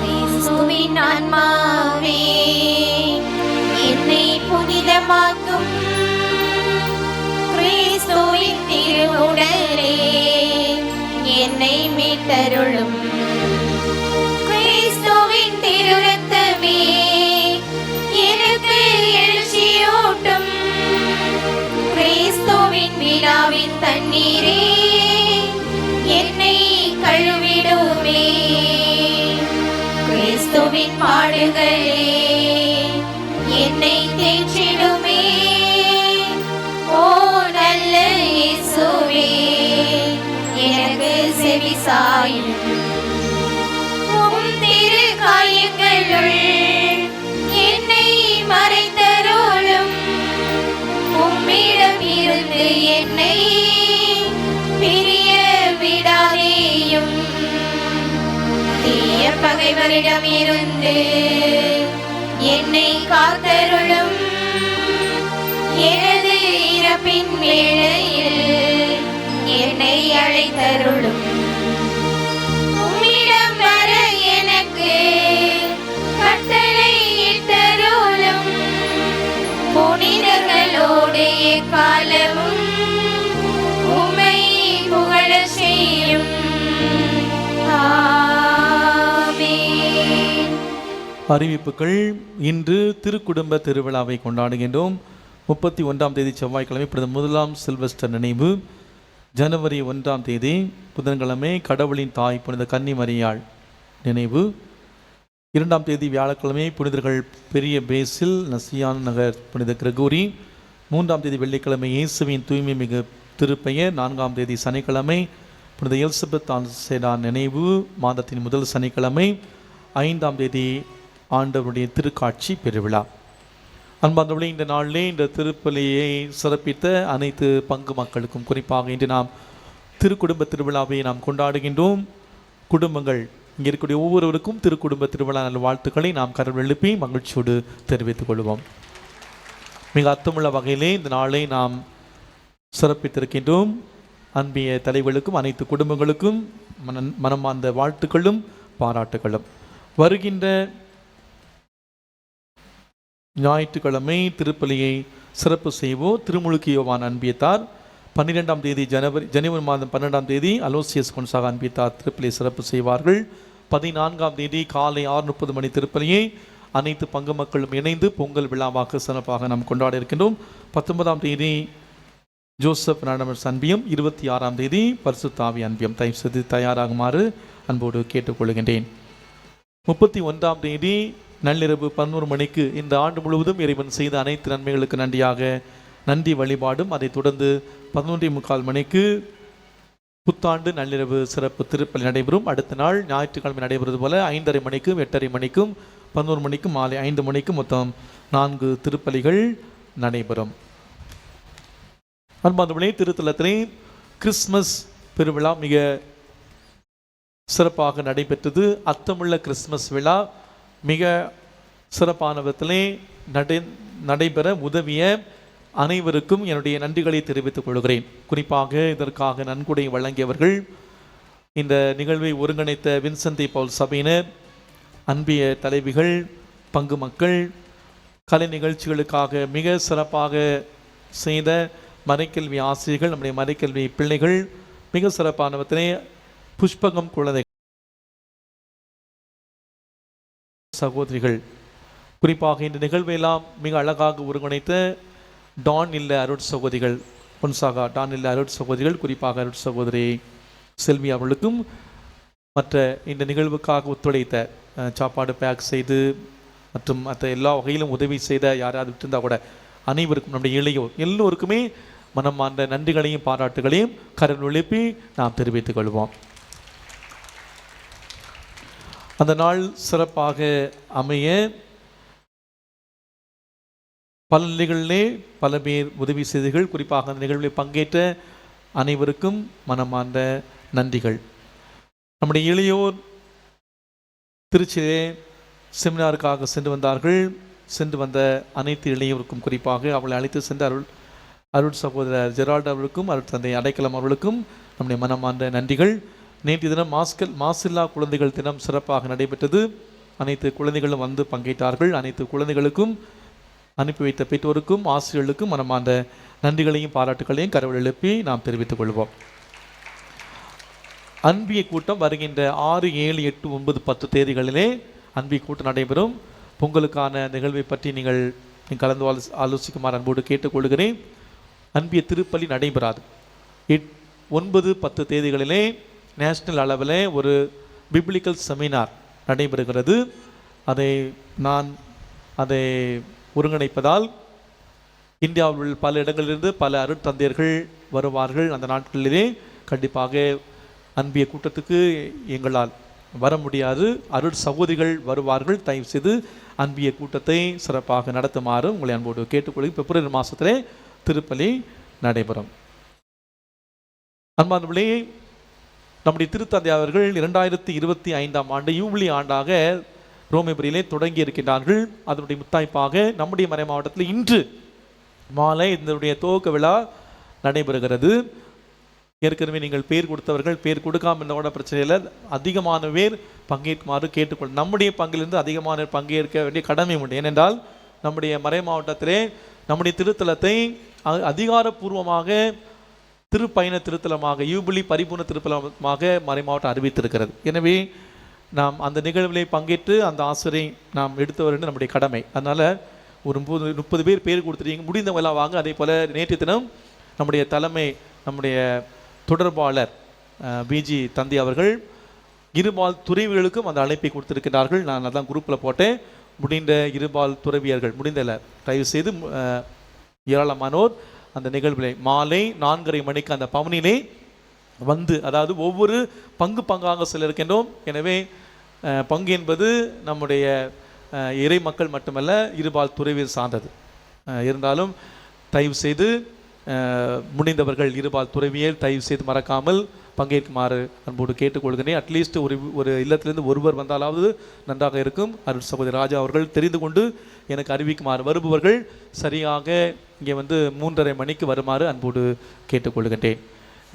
கிறிஸ்துவின் ஆன்மாவே, என்னை புனிதமாக்கும். கிறிஸ்துவின் திருவுடலே, என்னை மீட்டருளும். கிறிஸ்துவின் திருரத்தமே, எனக்கு எழுச்சியூட்டும். கிறிஸ்துவின் விழாவின் தண்ணீரே, என்னை கழுவிடுமே. கிறிஸ்துவின் பாடுகளே, என்னை தேற்றிடுமே. ஓ நல்ல இயேசுவே, எனக்கு செவிசாயும். உம் திரு காயங்களுள் என்னை மறைத்தருளும். உம்மிடம் இருந்து என்னை பிரிய விடாதேயும். தீய பகைவரிடம் இருந்து என்னை காத்தருளும். எனது இறப்பின் வேளையில் என்னை அழைத்தருளும். உம்மிடம் வர எனக்கு கட்டளை இட்டருளும். புனிதர்களோடு எக்காலமும் உம்மை புகழச் செய்யும். அறிவிப்புகள். இன்று திருக்குடும்ப திருவிழாவை கொண்டாடுகின்றோம். 31ஆம் தேதி செவ்வாய்க்கிழமை பிரதமர் முதலாம் சில்வஸ்டர் நினைவு. ஜனவரி 1ஆம் தேதி புதன்கிழமை கடவுளின் தாய் புனித கன்னி மரியாள் நினைவு. 2ஆம் தேதி வியாழக்கிழமை புனிதர்கள் பெரிய பேசில் நசியான் நகர் புனித கிரகோரி. 3ஆம் தேதி வெள்ளிக்கிழமை இயேசுவின் தூய்மை மிகு திருப்பெயர். 4ஆம் தேதி சனிக்கிழமை புனித எலிசபெத் ஆன்சேடான் நினைவு, மாதத்தின் முதல் சனிக்கிழமை. 5ஆம் தேதி ஆண்டவருடைய திருக்காட்சி பெருவிழா. அன்பார்ந்தவர்களே, இந்த நாளிலே இந்த திருப்பலியை சிறப்பித்த அனைத்து பங்கு மக்களுக்கும், குறிப்பாக இன்று நாம் திருக்குடும்ப திருவிழாவை நாம் கொண்டாடுகின்றோம். குடும்பங்கள் இங்கே இருக்கக்கூடிய ஒவ்வொருவருக்கும் திருக்குடும்ப திருவிழா நல்ல வாழ்த்துக்களை நாம் கரம் எழுப்பி மகிழ்ச்சியோடு தெரிவித்துக் கொள்வோம். மிக அர்த்தமுள்ள வகையிலே இந்த நாளை நாம் சிறப்பித்திருக்கின்றோம். அன்பிய தலைவர்களுக்கும் அனைத்து குடும்பங்களுக்கும் மனமார்ந்த வாழ்த்துக்களும் பாராட்டுகளும். வருகின்ற ஞாயிற்றுக்கிழமை திருப்பலியை சிறப்பு செய்வோம். திருமுழுக்கு யோவான் அன்பியத்தார். 12ஆம் தேதி ஜனவரி மாதம் 12ஆம் தேதி அலோசியஸ் கொன்சாக அன்பியத்தார் திருப்பலியை சிறப்பு செய்வார்கள். 14ஆம் தேதி காலை 6:30 மணி திருப்பலியை அனைத்து பங்கு மக்களும் இணைந்து பொங்கல் விழாவாக சிறப்பாக நாம் கொண்டாட இருக்கின்றோம். 19ஆம் தேதி ஜோசப் நாடமர்ஸ் அன்பியம். 26ஆம் தேதி பரிசுத்த ஆவி அன்பியம். தயவு செய்து தயாராகுமாறு அன்போடு கேட்டுக்கொள்கின்றேன். 31ஆம் தேதி நள்ளிரவு 11 மணிக்கு இந்த ஆண்டு முழுவதும் இறைவன் செய்த அனைத்து நன்மைகளுக்கு நன்றியாக நன்றி வழிபாடும். அதைத் தொடர்ந்து 11:45 மணிக்கு புத்தாண்டு நள்ளிரவு சிறப்பு திருப்பலி நடைபெறும். அடுத்த நாள் ஞாயிற்றுக்கிழமை நடைபெறுவது போல 5:30 மணிக்கும் 8:30 மணிக்கும் 11 மணிக்கும் மாலை 5 மணிக்கும் மொத்தம் 4 திருப்பலிகள் நடைபெறும். அன்பார்ந்தவர்களே, திருத்தலத்திலே கிறிஸ்மஸ் பெருவிழா மிக சிறப்பாக நடைபெற்றது. அர்த்தமுள்ள கிறிஸ்மஸ் விழா மிக சிறப்பான விதத்திலே நடைபெற உதவிய அனைவருக்கும் என்னுடைய நன்றிகளை தெரிவித்துக் கொள்கிறேன். குறிப்பாக இதற்காக நன்கொடை வழங்கியவர்கள், இந்த நிகழ்வை ஒருங்கிணைத்த வின்சென்ட் பவுல் சபையினர், அன்பிய தலைவிகள், பங்கு மக்கள், கலை நிகழ்ச்சிகளுக்காக மிக சிறப்பாக செய்த மறைக்கல்வி ஆசிரியர்கள், நம்முடைய மறைக்கல்வி பிள்ளைகள், மிக சிறப்பானவற்றினை புஷ்பகம் குழந்தை சகோதரிகள், குறிப்பாக இந்த நிகழ்வையெல்லாம் மிக அழகாக ஒருங்கிணைத்த டான் இல்ல அருட் சகோதரிகள், பொன்சாகா டான் இல்ல அருட் சகோதரிகள், குறிப்பாக அருட் சகோதரி செல்வி அவர்களுக்கும், மற்ற இந்த நிகழ்வுக்காக ஒத்துழைத்த சாப்பாடு பேக் செய்து மற்றும் மற்ற எல்லா வகையிலும் உதவி செய்த யாராவது விட்டிருந்தால் கூட அனைவருக்கும், நம்முடைய இளையோர் எல்லோருக்குமே மனமார்ந்த நன்றிகளையும் பாராட்டுகளையும் கரம் எழுப்பி நாம் தெரிவித்துக் கொள்வோம். அந்த நாள் சிறப்பாக அமைய பல நிலைகளிலே பல பேர் உதவி செய்தீர்கள். குறிப்பாக அந்த நிகழ்வில் பங்கேற்ற அனைவருக்கும் மனமார்ந்த நன்றிகள். நம்முடைய இளையோர் திருச்சியிலே செமினாருக்காக சென்று வந்தார்கள். சென்று வந்த அனைத்து இளையோருக்கும், குறிப்பாக அவளை அழைத்து சென்ற அருள் சகோதரர் ஜெரால்ட் அவர்களுக்கும், அருள் தந்தை அடைக்கலம் அவர்களுக்கும் நம்முடைய மனமார்ந்த நன்றிகள். நேற்று தினம் மாசில்லா குழந்தைகள் தினம் சிறப்பாக நடைபெற்றது. அனைத்து குழந்தைகளும் வந்து பங்கேற்றார்கள். அனைத்து குழந்தைகளுக்கும், அனுப்பி வைத்த பெற்றோருக்கும், ஆசிரியர்களுக்கும் மனமார்ந்த நன்றிகளையும் பாராட்டுகளையும் கரவல் எழுப்பி நாம் தெரிவித்துக் கொள்வோம். அன்பிய கூட்டம் வருகின்ற 6, 7, 8, 9, 10 தேதிகளிலே அன்பிய கூட்டம் நடைபெறும். பொங்கலுக்கான நிகழ்வை பற்றி நீங்கள் கலந்து ஆலோசிக்குமாறு அன்போடு கேட்டுக்கொள்கிறேன். அன்பிய திருப்பலி நடைபெறாது. 9, 10 தேதிகளிலே நேஷனல் அளவில் ஒரு பிப்ளிக்கல் செமினார் நடைபெறுகிறது. அதை ஒருங்கிணைப்பதால் இந்தியாவில் உள்ள பல இடங்களிலிருந்து பல அருட்தந்தையர்கள் வருவார்கள். அந்த நாட்களிலே கண்டிப்பாக அன்பிய கூட்டத்துக்கு எங்களால் வர முடியாது. அருட் சகோதரிகள் வருவார்கள். தயவு செய்து அன்பிய கூட்டத்தை சிறப்பாக நடத்துமாறு உங்களை அன்போடு கேட்டுக்கொள்கிறேன். பிப்ரவரி மாதத்திலே திருப்பலி நடைபெறும். அன்பானவர்களே, நம்முடைய திருத்தந்தை அவர்கள் 2025ஆம் ஆண்டு யூபிலி ஆண்டாக ரோமேபுரியிலே தொடங்கி இருக்கின்றார்கள். அதனுடைய முத்தாய்ப்பாக நம்முடைய மறை மாவட்டத்தில் இன்று மாலை இதனுடைய துவக்க விழா நடைபெறுகிறது. ஏற்கனவே நீங்கள் பேர் கொடுத்தவர்கள், பேர் கொடுக்காமல் இருந்தவோட பிரச்சனையில் அதிகமான பேர் பங்கேற்குமாறு கேட்டுக்கொள். நம்முடைய பங்கிலிருந்து அதிகமான பங்கேற்க வேண்டிய கடமை உண்டு. ஏனென்றால் நம்முடைய மறை மாவட்டத்திலே நம்முடைய திருத்தலத்தை அதிகாரப்பூர்வமாக திருப்பயண திருத்தலமாக, யூபிலி பரிபூர்ண திருத்தலமாக மறை மாவட்டம் அறிவித்திருக்கிறது. எனவே நாம் அந்த நிகழ்விலே பங்கேற்று அந்த ஆசிரியை நாம் எடுத்து வர வேண்டிய நம்முடைய கடமை. அதனால் ஒரு 30 பேர் கொடுத்துட்டீங்க, முடிந்தவெல்லாம் வாங்க. அதே போல் நேற்று தினம் நம்முடைய நம்முடைய தொடர்பாளர் பிஜி தந்தி அவர்கள் இருபால் துறவிகளுக்கும் அந்த அழைப்பை கொடுத்திருக்கிறார்கள். நான் அதான் குரூப்பில் போட்டேன். முடிந்த இருபால் துறவியர்கள் முடிந்தல தயவு செய்து ஏராளமானோர் அந்த நிகழ்விலே மாலை 4:30 மணிக்கு அந்த பவனிலே வந்து, அதாவது ஒவ்வொரு பங்காக செல்ல இருக்கின்றோம். எனவே பங்கு என்பது நம்முடைய இறை மக்கள் மட்டுமல்ல, இருபால் துறவியர் சார்ந்தது. இருந்தாலும் தயவு செய்து முடிந்தவர்கள் இருபால் துறவியல் தயவு செய்து மறக்காமல் பங்கேற்குமாறு அன்போடு கேட்டுக்கொள்கிறேன். அட்லீஸ்ட் ஒரு இல்லத்திலிருந்து ஒருவர் வந்தாலாவது நன்றாக இருக்கும். அருள் சகோதரி ராஜா அவர்கள் தெரிந்து கொண்டு எனக்கு அறிவிக்குமாறு, வருபவர்கள் சரியாக இங்கே வந்து 3:30 மணிக்கு வருமாறு அன்போடு கேட்டுக்கொள்கின்றேன்.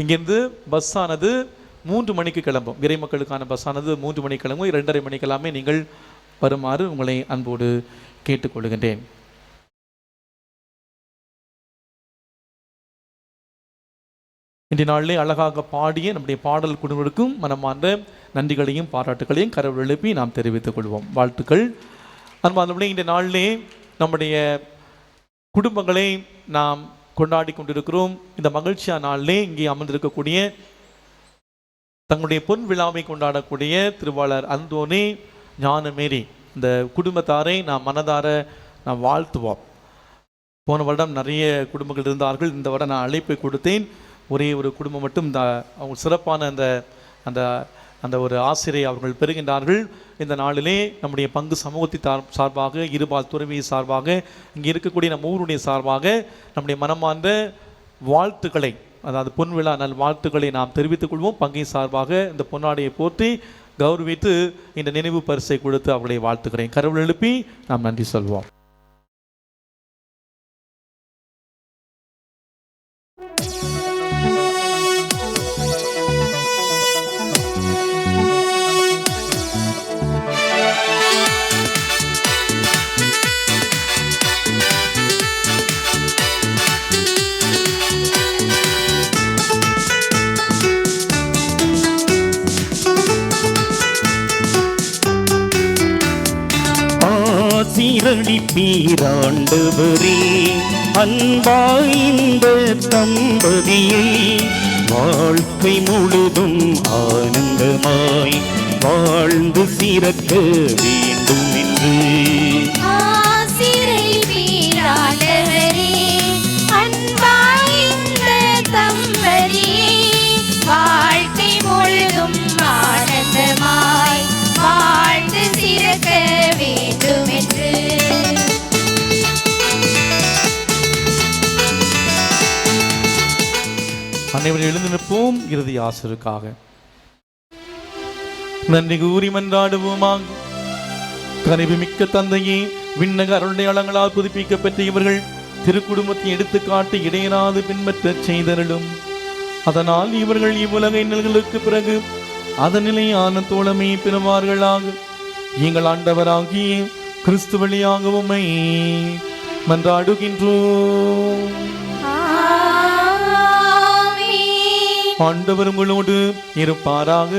இங்கேருந்து பஸ்ஸானது 3 மணிக்கு கிளம்பும். இறை மக்களுக்கான பஸ்ஸானது 3 மணிக்கு கிளம்பும். 2:30 மணிக்கெல்லாமே நீங்கள் வருமாறு உங்களை அன்போடு கேட்டுக்கொள்கின்றேன். இன்றைய நாளிலே அழகாக பாடிய நம்முடைய பாடல் குழுவிற்கும் மனமார்ந்த நன்றிகளையும் பாராட்டுகளையும் கரவல் எழுப்பி நாம் தெரிவித்துக் கொள்வோம். வாழ்த்துக்கள். அன்பார்ந்தவர்களே, இந்த நாளிலே நம்முடைய குடும்பங்களை நாம் கொண்டாடி கொண்டிருக்கிறோம். இந்த மகிழ்ச்சியான நாளிலே இங்கே அமர்ந்திருக்கக்கூடிய தங்களுடைய பொன் விழாவை கொண்டாடக்கூடிய திருவாளர் அந்தோனி, ஞானமேரி, இந்த குடும்பத்தாரை நாம் மனதார நாம் வாழ்த்துவோம். போன வருடம் நிறைய குடும்பங்கள் இருந்தார்கள். இந்த வருடம் நான் அழைப்பை கொடுத்தேன். ஒரே ஒரு குடும்பம் மட்டும் அவங்க சிறப்பான அந்த ஒரு ஆசிரியை அவர்கள் பெறுகின்றார்கள். இந்த நாளிலே நம்முடைய பங்கு சமூகத்தின் சார்பாக, இருபால் துறவி சார்பாக, இங்கே இருக்கக்கூடிய நம்ம ஊருடைய சார்பாக நம்முடைய மனமார்ந்த வாழ்த்துக்களை, அதாவது பொன் விழா நல் வாழ்த்துக்களை நாம் தெரிவித்துக் கொள்வோம். பங்கை சார்பாக இந்த பொன்னாடையை போற்றி கௌரவித்து இந்த நினைவு பரிசை கொடுத்து அவர்களை வாழ்த்துக்கிறேன். கரவல் எழுப்பி நாம் நன்றி சொல்வோம். சீரழிப்பீராண்டவரே அன்பாய் இந்த தம்பதியை வாழ்க்கை முழுதும் ஆனந்தமாய் வாழ்ந்து சிறக்க வேண்டும் என்று வாழ்க்கை முழுதும் ஆனந்தமாய் வாழ்ந்து சிறக்க வேண்டும் என்று அனைவரும் எழுந்து நிற்போம் இறுதி ஆசிருக்காக. நன்றி கூறி மன்றாடுவோமாக. கனிவு மிக்க தந்தையே, விண்ணக அருள்டையாளங்களால் புதுப்பிக்கப்பட்ட இவர்கள் திருக்குடும்பத்தை எடுத்துக்காட்டு இடையராது பின்பற்றச் செய்தருளும். அதனால் இவர்கள் இவ்வுலக இன்னல்களுக்கு பிறகு அதன் நிலையான தோழமை பெறுவார்களாக. எங்கள் ஆண்டவராகிய கிறிஸ்து வழியாக உம்மை மன்றாடுகின்றோம். ஆண்டவர் உங்களோடு இருப்பாராக.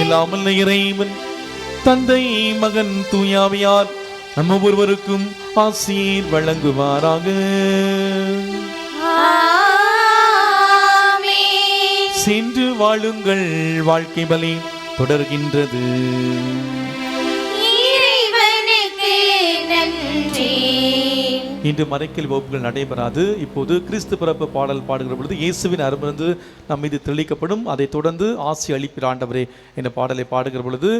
இல்லாமல் இறைவன் தந்தை மகன் தூயாவியார் நம்ம ஒருவருக்கும் ஆசீர் வழங்குவாராக. சென்று வாழுங்கள், வாழ்க்கை பலி தொடர்கின்றது. இன்று மறைக்கல் வகுப்புகள் நடைபெறாது. இப்போது கிறிஸ்து பிறப்பு பாடல் பாடுகிற பொழுது இயேசுவின் அருமருந்து நம் மீது தெளிக்கப்படும். அதைத் தொடர்ந்து ஆசி அளிப்பிற ஆண்டவரே என்ற பாடலை பாடுகிற பொழுது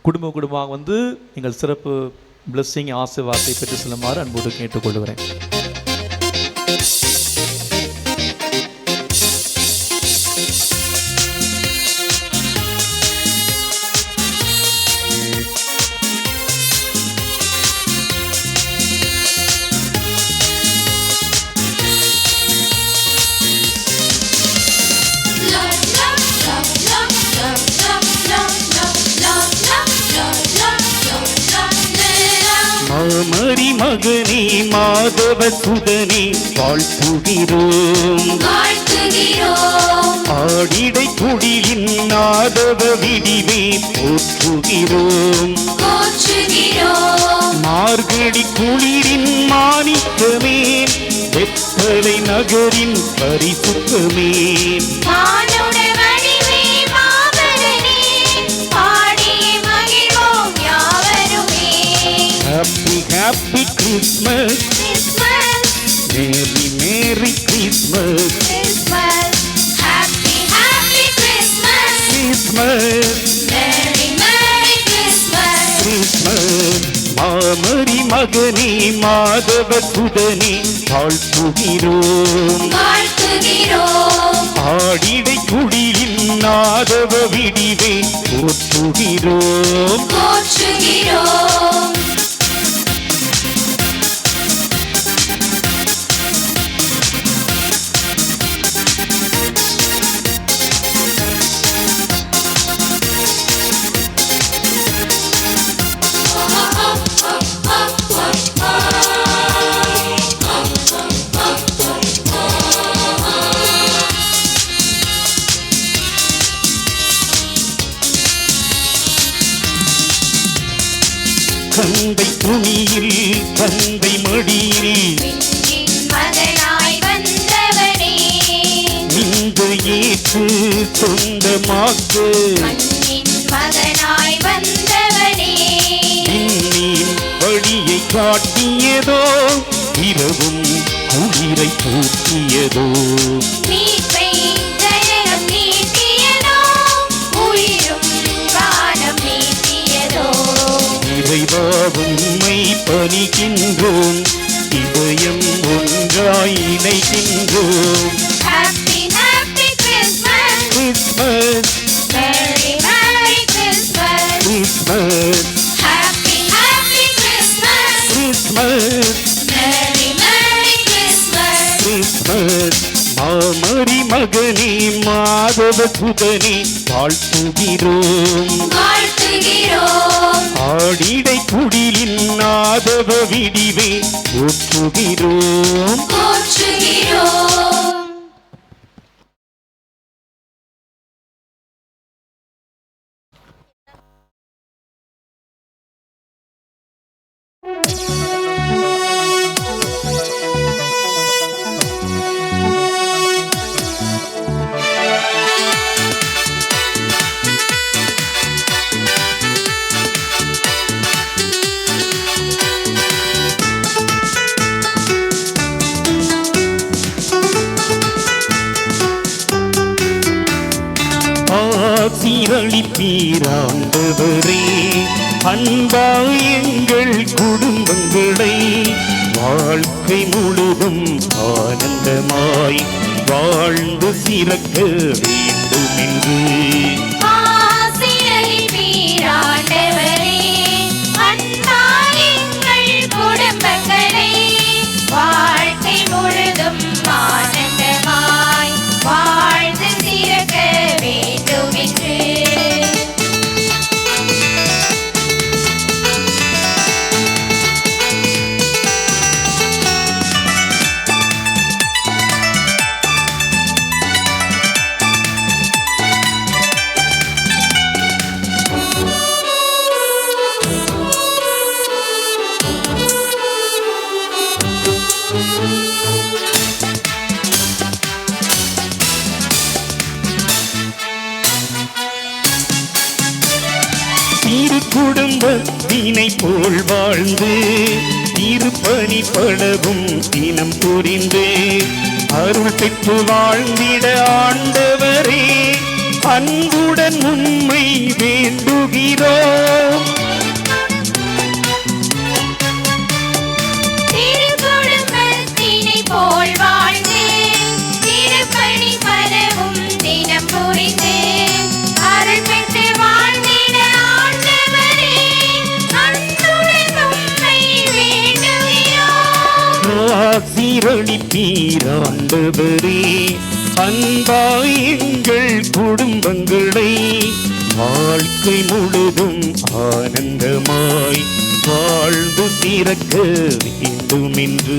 குடும்பமாக வந்து எங்கள் சிறப்பு பிளஸ்ஸிங் ஆசீர்வாதத்தை பெற்று செல்லுமாறு அன்போடு கேட்டுக்கொள்கிறேன். மாமரி மகனே மாதவ சுதனே வாழ்த்துகிறோம். ஆடிடை குடிலின் நாதவ விடிவே போற்றுகிறோம். மார்கழி குளிரின் மாணிக்கமே, வெப்பலை நகரின் பரிசுத்தமே, Happy, happy Christmas, Merry, Merry Christmas, Happy, happy Christmas, Merry, Merry Christmas, Christmas. மாமரி மகனே மாதவ சுதனே வாழ்த்துகிறோம். ஆடிடை குடிலின் நாதவ விடிவே போற்றுகிறோம். தந்தை துணியில் தந்தை மடியில் மகனாய் வந்தவனே, இந்த ஏற்று சொந்தமாக்க மகனாய் வந்தவனே, விண்ணின் வழியை காட்டியதோ, இரவும் குளிரை பூட்டியதோ, மீட்பை ஜனனம் நீட்டியதோ, உயிரும் காலம் நீட்டியதோ, இறைவா உம்மை பணிகின்றோம், இதயம் ஒன்றாய் இணைகின்றோம். Happy, happy Christmas, Christmas, Merry, Merry Christmas, Christmas, Happy, happy Christmas, Christmas மாமரி மகனே மாதவ சுதனே வாழ்த்துகிறோம் ஆடிடை குடிலின் நாதவ விடிவே போற்றுகிறோம். ஆசீரளிப்பீராண்டவரே அன்பாய் எங்கள் குடும்பங்களை வாழ்க்கை முழுதும் ஆனந்தமாய் வாழ்ந்து சிறக்க வேண்டும் என்று வாழ்க்கை முழுதும் ஆனந்தமாய் வாழ்ந்து சிறக்க வேண்டும் என்று குடும்பத்தினை போல் வாழ்ந்து திருப்பணி பழகும் தினம் புரிந்து அருள் பெற்று வாழ்ந்திட ஆண்டவரே அன்புடன் உண்மை வேண்டுகிறோம். போல் வாழ்ந்து திருப்பணி பலவும் தினம் புரிந்து அருள் பெற்று வாழ்ந்திட ஆண்டவரே அன்புடன் உம்மை வேண்டுகிறோம். ஆசீரளிப்பீராண்டவரே அன்பாய் எங்கள் குடும்பங்களை வாழ்க்கை முழுதும் ஆனந்தமாய் வாழ்ந்து சிறக்க வேண்டும் என்று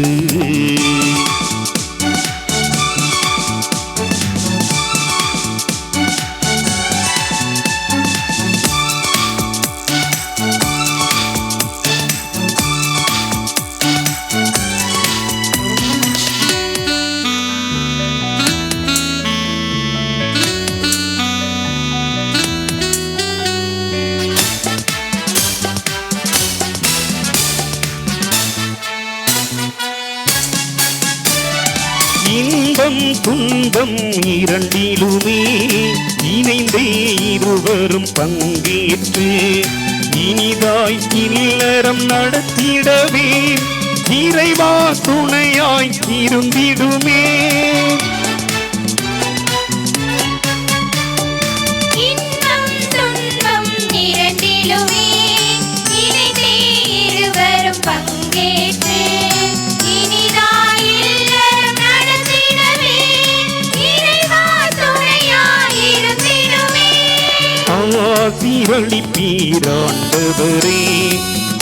இன்பம் துன்பம் இரண்டிலுமே இணைந்தே இருவரும் பங்கேற்று இனிதாய் இல்லறம் நடத்திடவே இறைவா துணையாய் இருந்திடுமே. இன்பம் துன்பம் இரண்டிலுமே இணைந்தே இருவரும் பங்கேற்று இனிதாய் இல்லறம் நடத்திடவே இறைவா துணையாய் இருந்திடுமே. ஆசீரளிப்பீராண்டவரே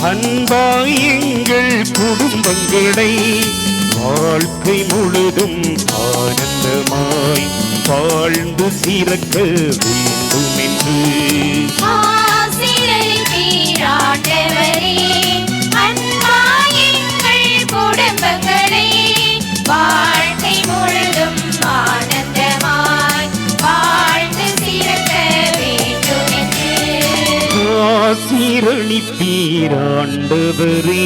அன்பாய் எங்கள் குடும்பங்களை வாழ்க்கை முழுதும் ஆனந்தமாய் வாழ்ந்து சிறக்க வேண்டும் என்று ஆசீர்வதிப்பீராண்டவரே அன்பாய் எங்கள் குடும்பங்களை வாழ்க்கை முழுதும் ஆனந்தமாய் வாழ்ந்து சிறக்க வேண்டும் என்று ஆசீரளிப்பீராண்டவரே.